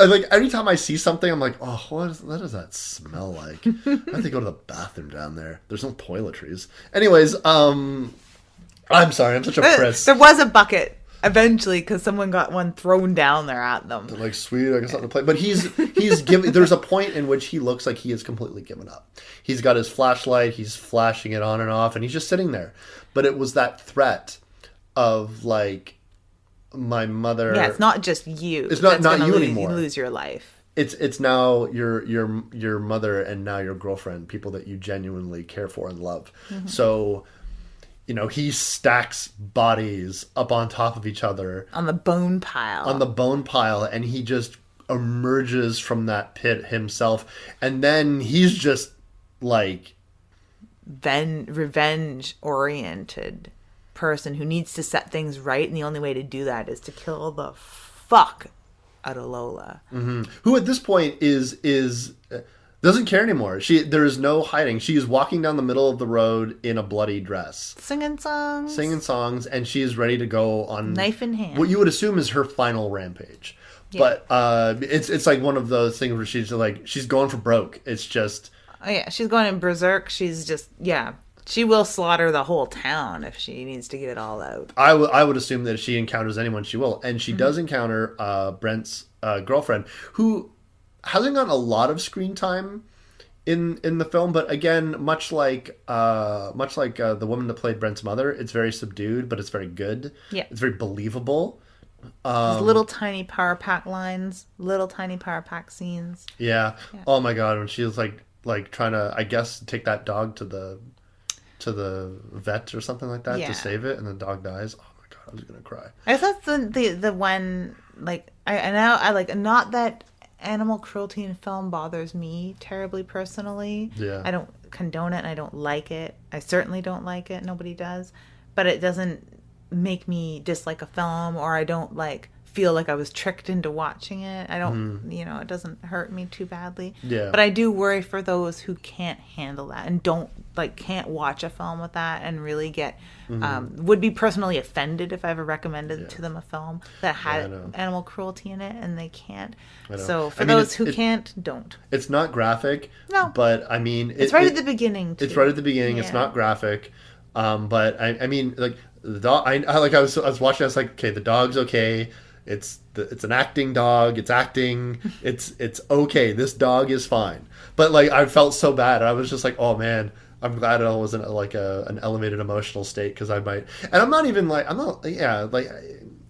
like every time I see something, I'm like, oh, what does that smell like? I have to go to the bathroom down there. There's no toiletries. Anyways, I'm sorry, I'm such a priss. There was a bucket eventually because someone got one thrown down there at them. They're like, sweet, I guess something to play. But he's giving. There's a point in which he looks like he has completely given up. He's got his flashlight. He's flashing it on and off, and he's just sitting there. But it was that threat of like, my mother. Yeah, it's not just you. It's not you anymore. You lose your life. It's now your mother and now your girlfriend, people that you genuinely care for and love. So, you know, he stacks bodies up on top of each other on the bone pile, and he just emerges from that pit himself, and then he's just like revenge oriented person who needs to set things right, and the only way to do that is to kill the fuck out of Lola. Mm-hmm. Who at this point is doesn't care anymore. There is no hiding. She is walking down the middle of the road in a bloody dress, singing songs, and she is ready to go on knife in hand. What you would assume is her final rampage. Yeah. But it's like one of those things where she's going for broke. It's just, oh yeah, she's going in berserk. She's just, yeah, she will slaughter the whole town if she needs to get it all out. I would assume that if she encounters anyone, she will, and she does encounter Brent's girlfriend, who hasn't gotten a lot of screen time in the film, but again, much like the woman that played Brent's mother, it's very subdued, but it's very good. Yeah, it's very believable. Little tiny power pack lines, little tiny power pack scenes. Yeah. Oh my god, when she was like trying to, I guess, take that dog to the vet or something like that to save it, and the dog dies. Oh my god, I was gonna cry. I thought the one, like, I like, not that animal cruelty in film bothers me terribly personally. Yeah. I don't condone it and I don't like it. I certainly don't like it. Nobody does. But it doesn't make me dislike a film, or I don't like feel like I was tricked into watching it. I don't, it doesn't hurt me too badly. Yeah. But I do worry for those who can't handle that and can't watch a film with that and really get, would be personally offended if I ever recommended to them a film that had animal cruelty in it, and they can't. So for those who can't, don't. It's not graphic. No. But I mean, it's right at the beginning too. It's right at the beginning. Yeah. It's not graphic. But I mean, like, the dog, I was watching, I was like, okay, the dog's okay. It's an acting dog. It's acting. It's okay. This dog is fine. But like, I felt so bad. I was just like, oh man, I'm glad it wasn't like an elevated emotional state, because I might. And I'm not even like,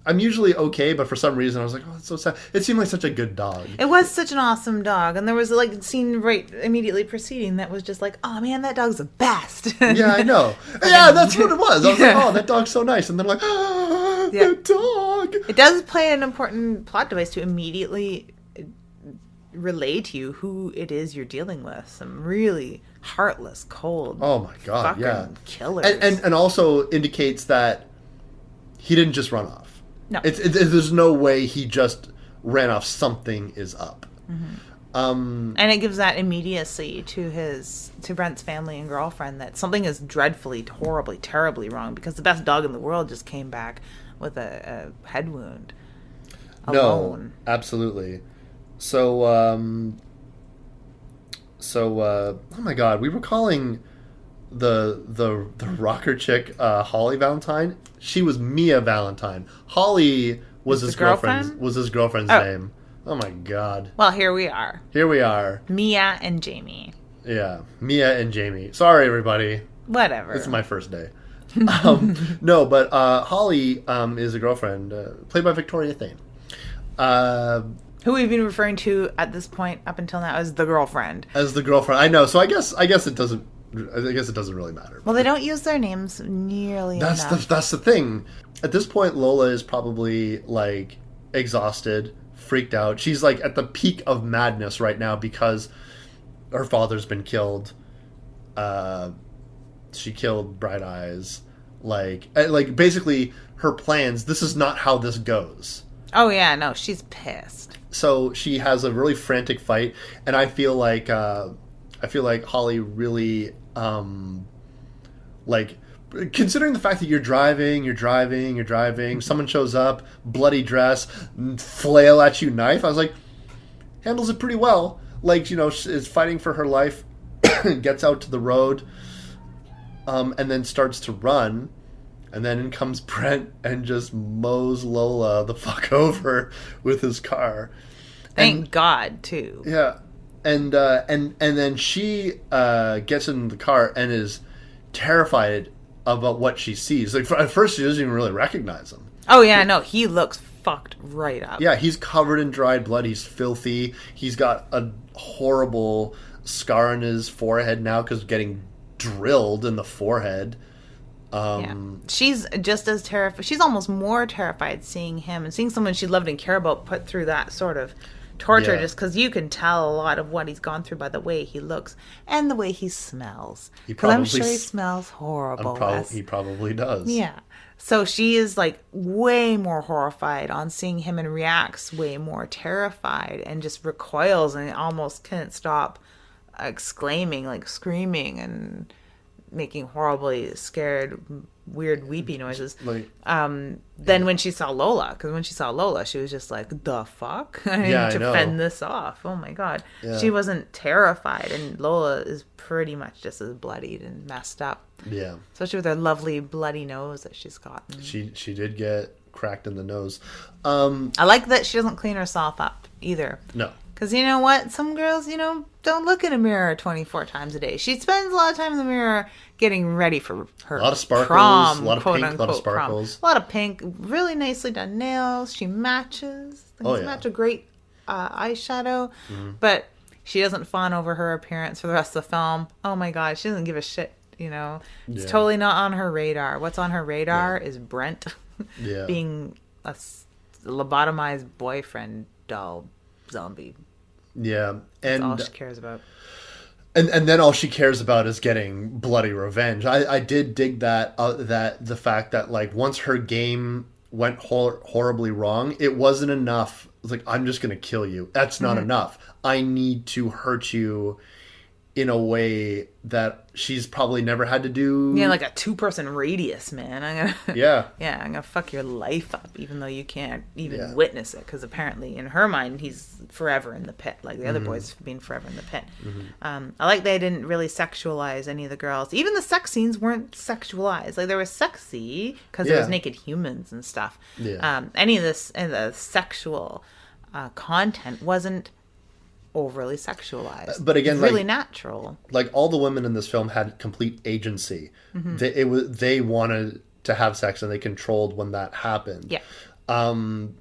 I'm usually okay, but for some reason I was like, oh, it's so sad. It seemed like such a good dog. It was such an awesome dog, and there was like a scene right immediately preceding that was just like, oh man, that dog's the best. Yeah, I know. Yeah, that's what it was. I was like, oh, that dog's so nice, and then like, oh, that dog. It does play an important plot device to immediately relay to you who it is you're dealing with. Some really heartless, cold, oh my god, fucking killers, and also indicates that he didn't just run off. No, there's no way he just ran off. Something is up. And it gives that immediacy to Brent's family and girlfriend that something is dreadfully, horribly, terribly wrong, because the best dog in the world just came back with a head wound. Alone. No, absolutely. So, oh my god, we were calling the rocker chick Holly Valentine. She was Mia Valentine. Holly was his girlfriend's name. Oh my god. Well, here we are. Mia and Jamie. Yeah, Mia and Jamie. Sorry, everybody. Whatever. This is my first day. No, but Holly is a girlfriend played by Victoria Thane. Who we've been referring to at this point up until now as the girlfriend. I know. So I guess it doesn't. I guess it doesn't really matter. Well, they don't use their names nearly enough. That's the thing. At this point, Lola is probably like exhausted, freaked out. She's like at the peak of madness right now because her father's been killed. She killed Bright Eyes. Like basically her plans. This is not how this goes. Oh yeah, no, she's pissed. So she has a really frantic fight, and I feel like Holly really, like, considering the fact that you're driving, someone shows up, bloody dress, flail at you, knife. I was like, handles it pretty well. Like, is fighting for her life, gets out to the road, and then starts to run. And then in comes Brent and just mows Lola the fuck over with his car. Thank God, too. Yeah. And then she gets in the car and is terrified about what she sees. Like, at first she doesn't even really recognize him. Oh yeah, no, he looks fucked right up. Yeah, he's covered in dried blood. He's filthy. He's got a horrible scar on his forehead now because getting drilled in the forehead. Yeah. She's just as terrified. She's almost more terrified seeing him and seeing someone she loved and cared about put through that sort of torture Yeah. just because you can tell a lot of what he's gone through by the way he looks and the way he smells. Because I'm sure he smells horrible. He probably does. Yeah. So she is like way more horrified on seeing him and reacts way more terrified and just recoils and almost can't stop exclaiming, like screaming and making horribly scared, weird, weepy noises. Like, Then when she saw Lola, because when she saw Lola, she was just like, the fuck? I need Yeah, I to know. fend this off. Oh my God. Yeah. She wasn't terrified, and Lola is pretty much just as bloodied and messed up. Yeah. Especially with her lovely bloody nose that she's gotten. She did get cracked in the nose. I like that she doesn't clean herself up either. No. Because you know what? Some girls, don't look in a mirror 24 times a day. She spends a lot of time in the mirror getting ready for her A lot of sparkles, prom, a lot of quote pink, a lot of unquote, prom. sparkles. A lot of pink, really nicely done nails. She matches. Things match a great eyeshadow. But she doesn't fawn over her appearance for the rest of the film. Oh my God, she doesn't give a shit, It's totally not on her radar. What's on her radar is Brent being a lobotomized boyfriend doll zombie. Yeah. That's And all she cares about. And then all she cares about is getting bloody revenge. I did dig that the fact that like once her game went horribly wrong, it wasn't enough. It was like, I'm just gonna kill you. That's not enough. I need to hurt you in a way that she's probably never had to do. Yeah, like a 2-person radius, man. I'm gonna Yeah. I'm gonna fuck your life up, even though you can't even witness it, because apparently in her mind he's forever in the pit, like the other boys being forever in the pit. I like they didn't really sexualize any of the girls. Even the sex scenes weren't sexualized. Like they were sexy because there was naked humans and stuff. Any of this and the sexual content wasn't overly sexualized. But again, it's really natural. Like all the women in this film had complete agency. They wanted to have sex and they controlled when that happened. The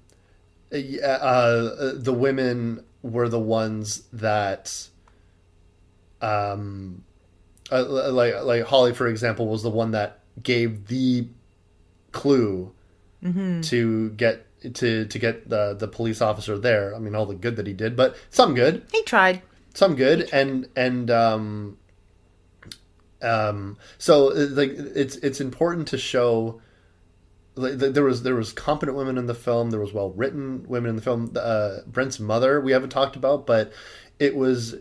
women were the ones that like Holly, for example, was the one that gave the clue to get the police officer there. I mean, all the good that he did, but some good. He tried. Some good, so like it's important to show. Like, there was competent women in the film. There was well written women in the film. Brent's mother we haven't talked about, but it was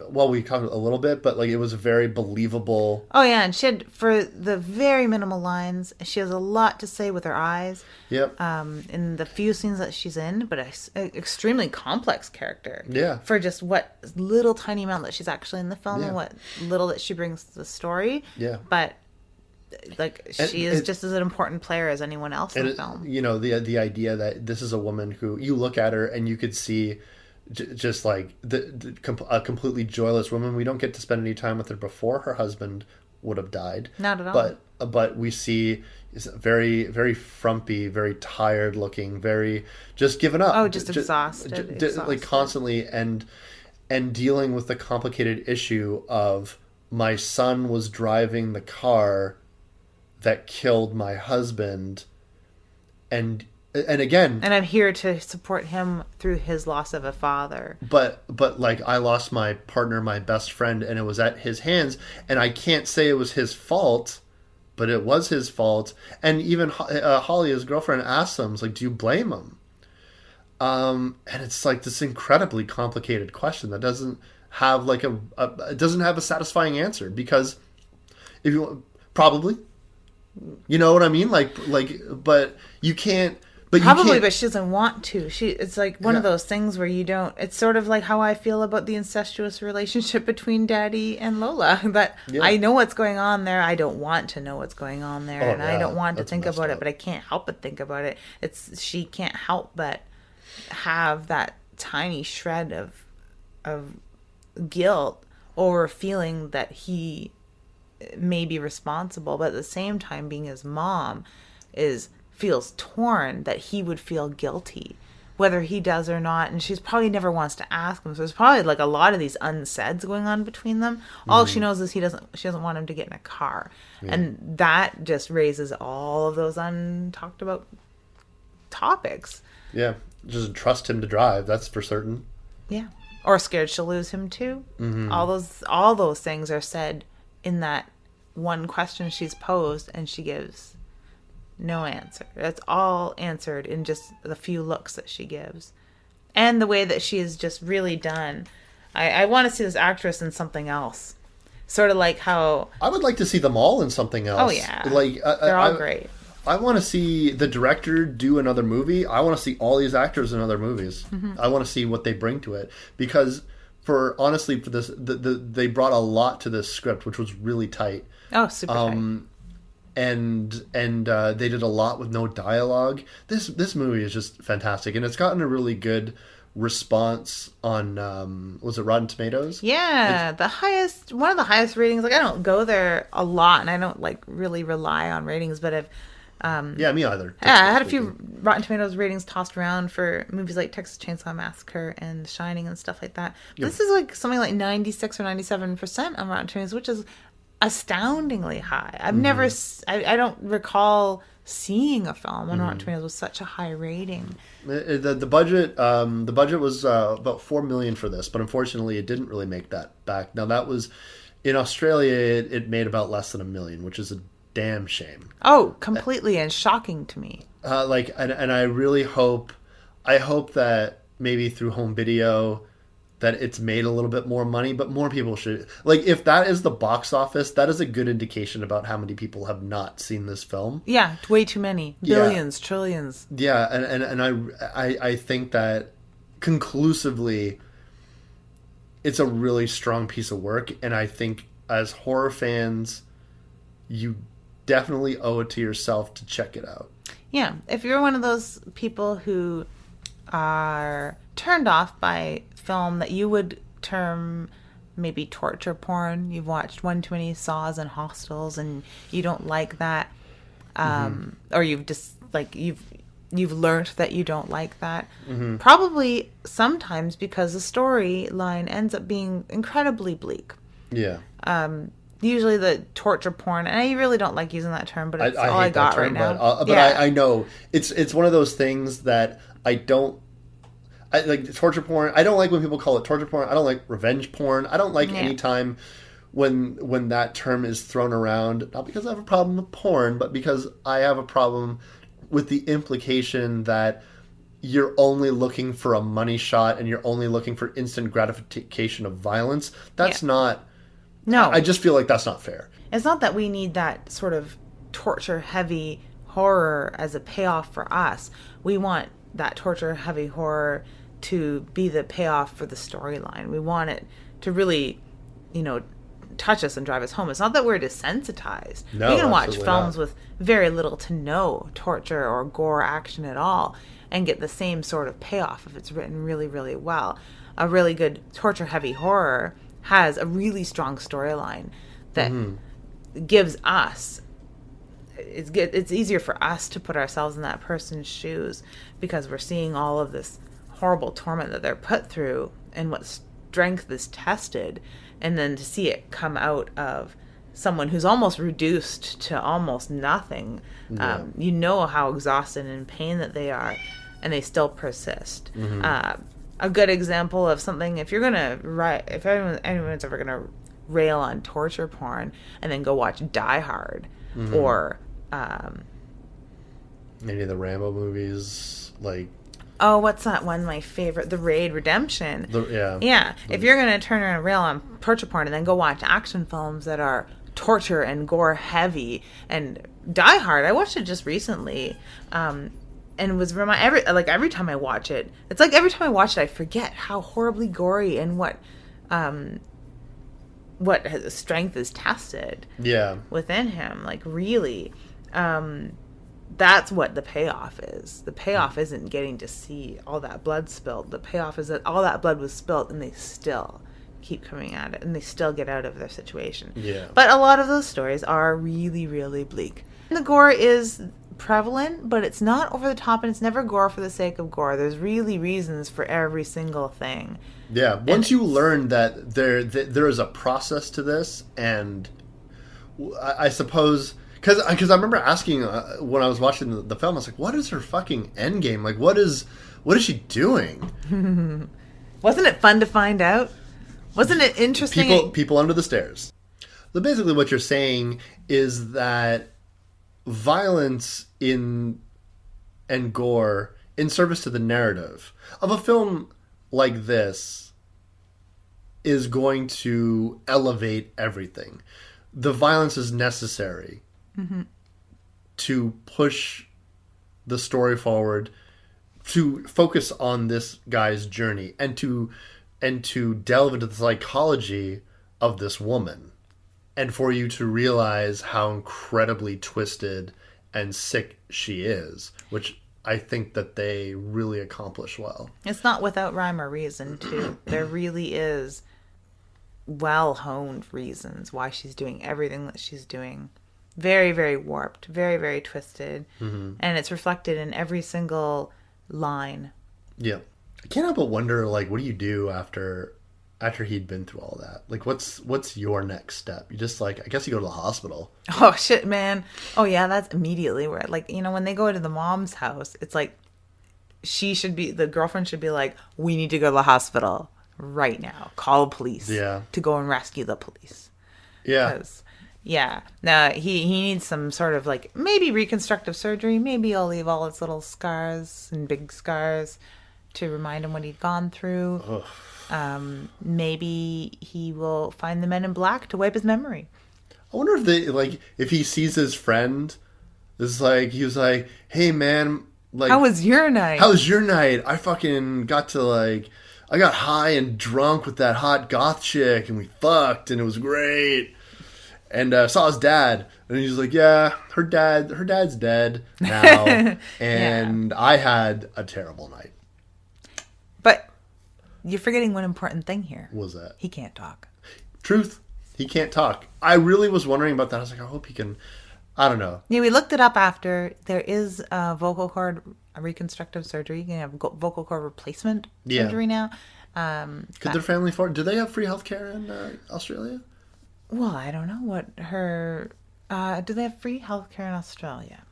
well, we talked a little bit, but like it was a very believable. Oh yeah, and she had, for the very minimal lines, she has a lot to say with her eyes. Yep. In the few scenes that she's in, but an extremely complex character. Yeah. For just what little tiny amount that she's actually in the film and what little that she brings to the story. Yeah. But like she is just as an important player as anyone else in the film. The idea that this is a woman who you look at her and you could see. Just like a completely joyless woman. We don't get to spend any time with her before her husband would have died. Not at all. But we see is very, very frumpy, very tired looking, very just given up. Oh, just exhausted. Like constantly and dealing with the complicated issue of my son was driving the car that killed my husband, and again, and I'm here to support him through his loss of a father. But like I lost my partner, my best friend, and it was at his hands, and I can't say it was his fault, but it was his fault. And even Holly, his girlfriend, asked him, like, "Do you blame him?" And it's like this incredibly complicated question that doesn't have like it doesn't have a satisfying answer, because if you probably, you know what I mean, but you can't. But she doesn't want to. It's like one of those things where you don't. It's sort of like how I feel about the incestuous relationship between Daddy and Lola. That I know what's going on there. I don't want to know what's going on there, and I don't want to think about it. But I can't help but think about it. She can't help but have that tiny shred of guilt over feeling that he may be responsible, but at the same time, being his mom feels torn that he would feel guilty, whether he does or not, and she's probably never wants to ask him. So there's probably like a lot of these unsaids going on between them. All she knows is she doesn't want him to get in a car, and that just raises all of those untalked about topics. Yeah, just trust him to drive. That's for certain. Yeah. Or scared she'll lose him too. All those things are said in that one question she's posed, and she gives no answer. It's all answered in just the few looks that she gives. And the way that she is just really done. I want to see this actress in something else. Sort of like how... I would like to see them all in something else. Oh, yeah. Like, they're all great. I want to see the director do another movie. I want to see all these actors in other movies. I want to see what they bring to it. Because, for this, they brought a lot to this script, which was really tight. Oh, super tight. And they did a lot with no dialogue. This movie is just fantastic, and it's gotten a really good response on was it Rotten Tomatoes? Yeah, one of the highest ratings. Like, I don't go there a lot, and I don't like really rely on ratings, but I've yeah, me either. Yeah, I had a few Rotten Tomatoes ratings tossed around for movies like Texas Chainsaw Massacre and The Shining and stuff like that. Yep. This is like something like 96 or 97% on Rotten Tomatoes, which is astoundingly high. I've never, I don't recall seeing a film on Rotten Tomatoes with such a high rating. The budget was about $4 million for this, but unfortunately it didn't really make that back. Now that was in Australia. It made about less than $1 million, which is a damn shame. Oh, completely, and shocking to me. And I really hope that maybe through home video that it's made a little bit more money, but more people should, like, if that is the box office, that is a good indication about how many people have not seen this film. Yeah, way too many. Billions, trillions. Yeah, and I think that conclusively it's a really strong piece of work, and I think as horror fans, you definitely owe it to yourself to check it out. Yeah, if you're one of those people who are turned off by film that you would term maybe torture porn, you've watched one too many Saws and Hostels and you don't like that, or you've just like you've learned that you don't like that, probably sometimes because the storyline ends up being incredibly bleak. Yeah. Usually the torture porn, and I really don't like using that term, but it's all I got right now. But yeah. I know it's one of those things that I don't. I like torture porn. I don't like when people call it torture porn. I don't like revenge porn. I don't like any time when that term is thrown around. Not because I have a problem with porn, but because I have a problem with the implication that you're only looking for a money shot and you're only looking for instant gratification of violence. That's not. No. I just feel like that's not fair. It's not that we need that sort of torture-heavy horror as a payoff for us. We want that torture-heavy horror to be the payoff for the storyline. We want it to really, touch us and drive us home. It's not that we're desensitized. No, we can watch films with very little to no torture or gore action at all and get the same sort of payoff if it's written really, really well. A really good torture-heavy horror has a really strong storyline that gives us, it's easier for us to put ourselves in that person's shoes because we're seeing all of this horrible torment that they're put through and what strength is tested, and then to see it come out of someone who's almost reduced to almost nothing. You know how exhausted and in pain that they are, and they still persist. A good example of something, if anyone's ever gonna rail on torture porn and then go watch Die Hard or any of the Rambo movies, like what's that one, my favorite, The Raid Redemption. If you're gonna turn around and rail on torture porn and then go watch action films that are torture and gore heavy, and Die Hard, I watched it just recently, and was every time I watch it, it's like every time I watch it, I forget how horribly gory and what strength is tested. Within him, like really, that's what the payoff is. The payoff isn't getting to see all that blood spilled. The payoff is that all that blood was spilled, and they still keep coming at it, and they still get out of their situation. But a lot of those stories are really, really bleak. And the gore is prevalent, but it's not over the top, and it's never gore for the sake of gore. There's really reasons for every single thing. Once you learn that there is a process to this, and I suppose because I remember asking when I was watching the film, I was like, what is her fucking end game? Like, what is she doing? Wasn't it fun to find out? Wasn't it interesting? People under the stairs. So basically what you're saying is that violence and gore in service to the narrative of a film like this is going to elevate everything. The violence is necessary to push the story forward, to focus on this guy's journey, and to delve into the psychology of this woman, and for you to realize how incredibly twisted and sick she is, which I think that they really accomplish well. It's not without rhyme or reason, too. There really is well-honed reasons why she's doing everything that she's doing. Very, very warped, very, very twisted. And it's reflected in every single line. Yeah. I can't help but wonder, like, what do you do after he'd been through all that? Like, what's your next step? You just, like, I guess you go to the hospital. Oh, shit, man. Oh, yeah, that's immediately where, like, you know, when they go to the mom's house, it's like, the girlfriend should be like, we need to go to the hospital right now. Call police. Yeah. To go and rescue the police. Yeah. Yeah. Now, he needs some sort of, like, maybe reconstructive surgery. Maybe I'll leave all its little scars and big scars to remind him what he'd gone through. Maybe he will find the Men in Black to wipe his memory. I wonder if he sees his friend, it's like, he was like, hey, man, like, how was your night? I fucking got to, like, I got high and drunk with that hot goth chick, and we fucked, and it was great. And saw his dad, and he's like, yeah, her dad's dead now, and I had a terrible night. But you're forgetting one important thing here. What was that? He can't talk. Truth. He can't talk. I really was wondering about that. I was like, I hope he can. I don't know. Yeah, we looked it up after. There is a vocal cord reconstructive surgery. You can have vocal cord replacement surgery now. Could their family afford? Do they have free healthcare in Australia? Well, I don't know what her... do they have free healthcare in Australia?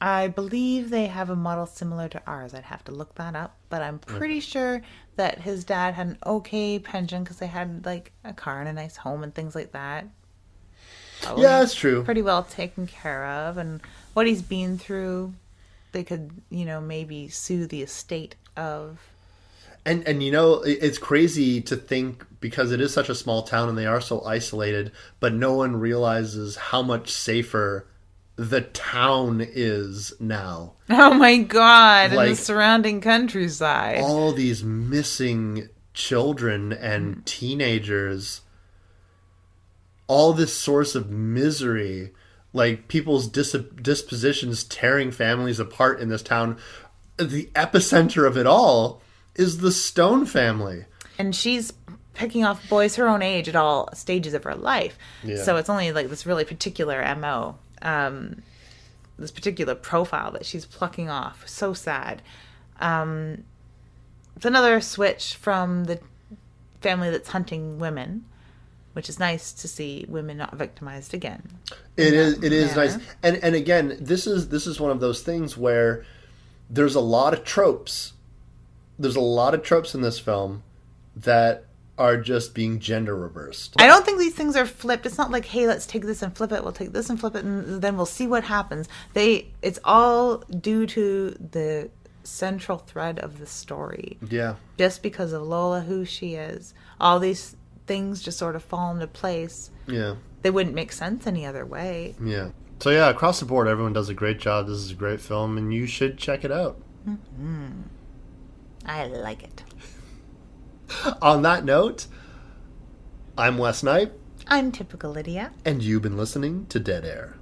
I believe they have a model similar to ours. I'd have to look that up. But I'm pretty sure that his dad had an okay pension because they had, like, a car and a nice home and things like that. Probably yeah, that's true. Pretty well taken care of. And what he's been through, they could, maybe sue the estate of... And it's crazy to think, because it is such a small town and they are so isolated, but no one realizes how much safer the town is now. Oh my God, like, in the surrounding countryside. All these missing children and teenagers, all this source of misery, like people's dispositions tearing families apart in this town. The epicenter of it all is the Stone family. And she's picking off boys her own age at all stages of her life. Yeah. So it's only like this really particular MO, this particular profile that she's plucking off. So sad. It's another switch from the family that's hunting women, which is nice to see women not victimized again. It is nice. And again, this is one of those things where there's a lot of tropes. There's a lot of tropes in this film that are just being gender reversed. I don't think these things are flipped. It's not like, hey, let's take this and flip it. We'll take this and flip it, and then we'll see what happens. It's all due to the central thread of the story. Yeah. Just because of Lola, who she is. All these things just sort of fall into place. Yeah. They wouldn't make sense any other way. Yeah. So yeah, across the board, everyone does a great job. This is a great film, and you should check it out. Mm-hmm. I like it. On that note, I'm Wes Knight. I'm Typical Lydia. And you've been listening to Dead Air.